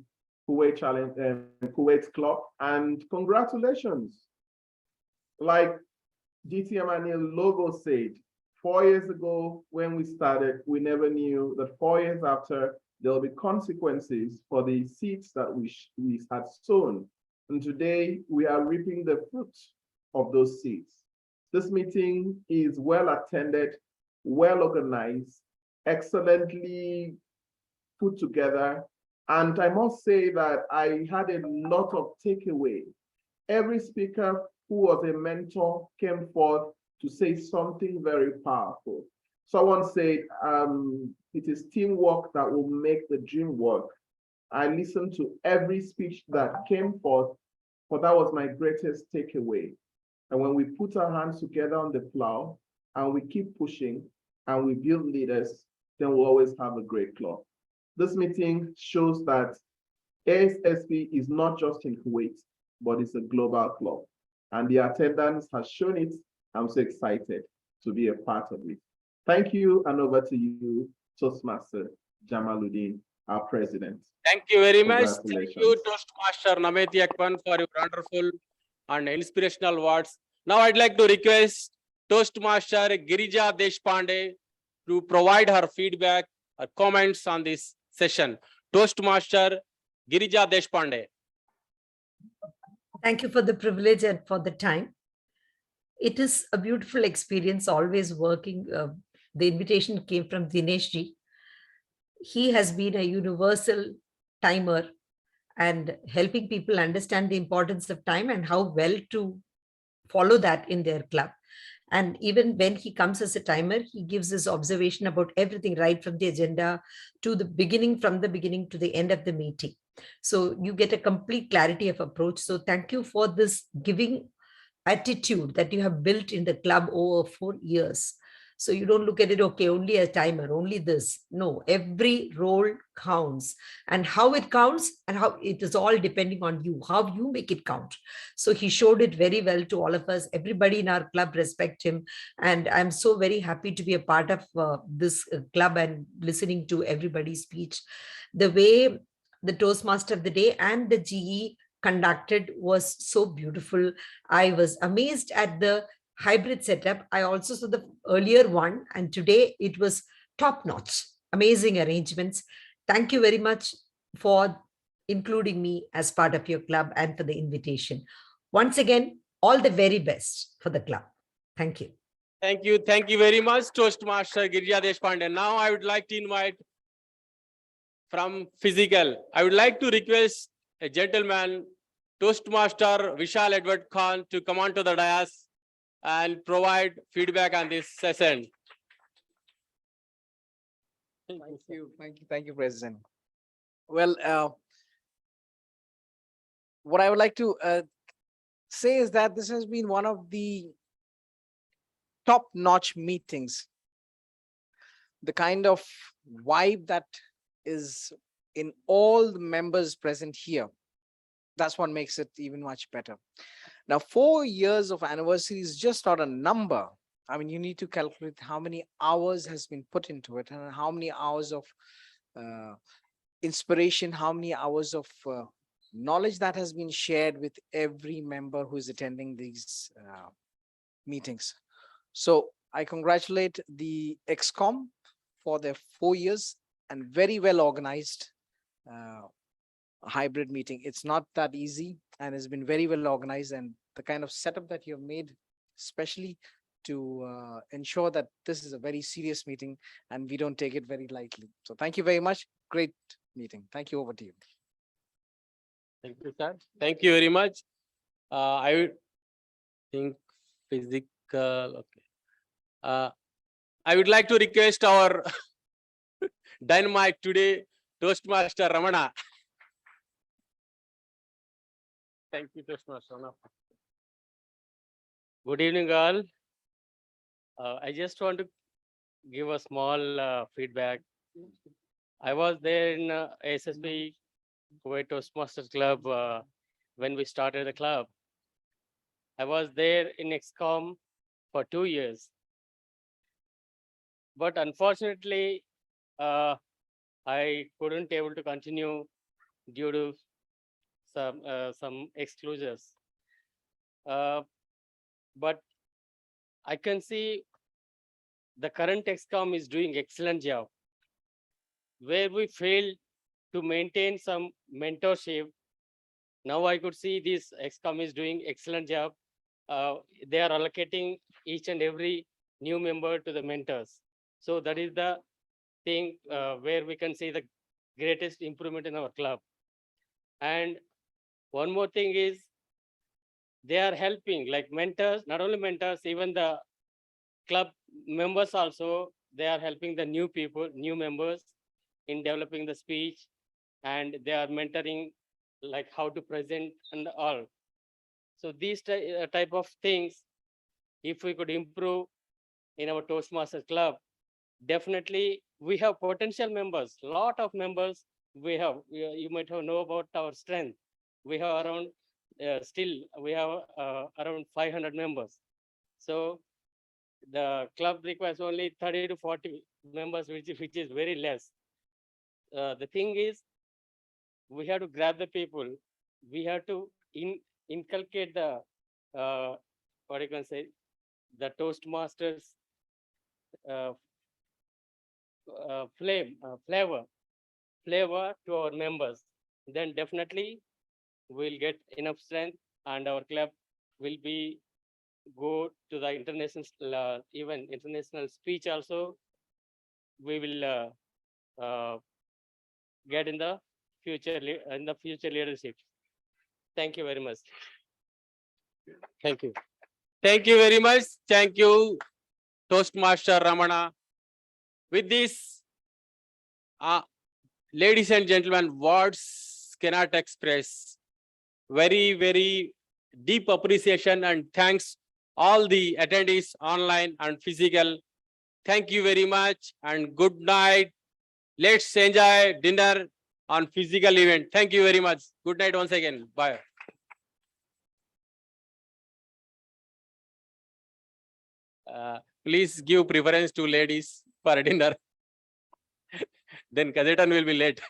Kuwait Challenge and Kuwait Club, and congratulations. Like DTM Anil Logo said, 4 years ago when we started, we never knew that 4 years after, there will be consequences for the seeds that we had sown. And today we are reaping the fruits of those seeds. This meeting is well attended, well organized, excellently put together. And I must say that I had a lot of takeaway. Every speaker who was a mentor came forth to say something very powerful. Someone said, it is teamwork that will make the dream work. I listened to every speech that came forth, but that was my greatest takeaway. And when we put our hands together on the plow and we keep pushing and we build leaders, then we'll always have a great club. This meeting shows that ASSP is not just in Kuwait, but it's a global club. And the attendance has shown it. I'm so excited to be a part of it. Thank you, and over to you, Toastmaster Jamaluddin, our president. Thank you very much. Thank you, Toastmaster Nameti Akpan, for your wonderful and inspirational words. Now I'd like to request Toastmaster Girija Deshpande to provide her feedback or comments on this session. Toastmaster Girija Deshpande. Thank you for the privilege and for the time. It is a beautiful experience always working. The invitation came from Dinesh ji. He has been a universal timer and helping people understand the importance of time and how well to follow that in their club. And even when he comes as a timer, he gives his observation about everything right from the agenda to the beginning, from the beginning to the end of the meeting. So you get a complete clarity of approach. So thank you for this giving attitude that you have built in the club over 4 years. So you don't look at it, okay, only a timer, only this. No, every role counts, and how it counts and how it is all depending on you, how you make it count. So he showed it very well to all of us. Everybody in our club respect him. And I'm so very happy to be a part of this club and listening to everybody's speech. The way the Toastmaster of the day and the GE conducted was so beautiful. I was amazed at the hybrid setup. I also saw the earlier one, and today it was top notch, amazing arrangements. Thank you very much for including me as part of your club and for the invitation. Once again, all the very best for the club. Thank you. Thank you. Thank you very much, Toastmaster Girija Deshpande. Now I would like to invite from physical. I would like to request a gentleman, Toastmaster Vishal Edward Khan, to come on to the dais and provide feedback on this session. Thank you, President. Well, what I would like to say is that this has been one of the top-notch meetings. The kind of vibe that is in all the members present here, that's what makes it even much better. Now, 4 years of anniversary is just not a number. I mean, you need to calculate how many hours has been put into it and how many hours of inspiration, how many hours of knowledge that has been shared with every member who is attending these meetings. So I congratulate the ExCom for their 4 years and very well organized hybrid meeting. It's not that easy and has been very well organized, and the kind of setup that you have made, especially to ensure that this is a very serious meeting and we don't take it very lightly. So thank you very much. Great meeting. Thank you. Over to you. Thank you, sir. Thank you very much. I would think physical. Okay. I would like to request our dynamite today, Toastmaster Ramana. Thank you, Toastmaster Ramana. Good evening, all. I just want to give a small feedback. I was there in ASSP Kuwait Toastmaster Club when we started the club. I was there in ExCom for 2 years. But unfortunately, I couldn't able to continue due to some exclusions. But I can see the current ExCom is doing excellent job. Where we failed to maintain some mentorship, now I could see this ExCom is doing excellent job. They are allocating each and every new member to the mentors. So that is the thing where we can see the greatest improvement in our club. And one more thing is they are helping like mentors, not only mentors, even the club members also, they are helping the new people, new members in developing the speech, and they are mentoring like how to present and all. So these type of things, if we could improve in our Toastmasters club, definitely we have potential members, lot of members we have. You might have know about our strength. We have around, still we have around 500 members. So the club requires only 30 to 40 members, which is very less. The thing is, we have to grab the people. We have to inculcate the, what you can say, the Toastmasters flavor to our members. Then definitely we'll get enough strength and our club will be go to the international, even international speech also. We will get in the future leadership. Thank you very much. Thank you. Thank you very much. Thank you, Toastmaster Ramana. With this, ladies and gentlemen, words cannot express very, very deep appreciation and thanks all the attendees online and physical. Thank you very much and good night. Let's enjoy dinner on physical event. Thank you very much. Good night once again. Bye. Please give preference to ladies for dinner. Then Kazetan will be late.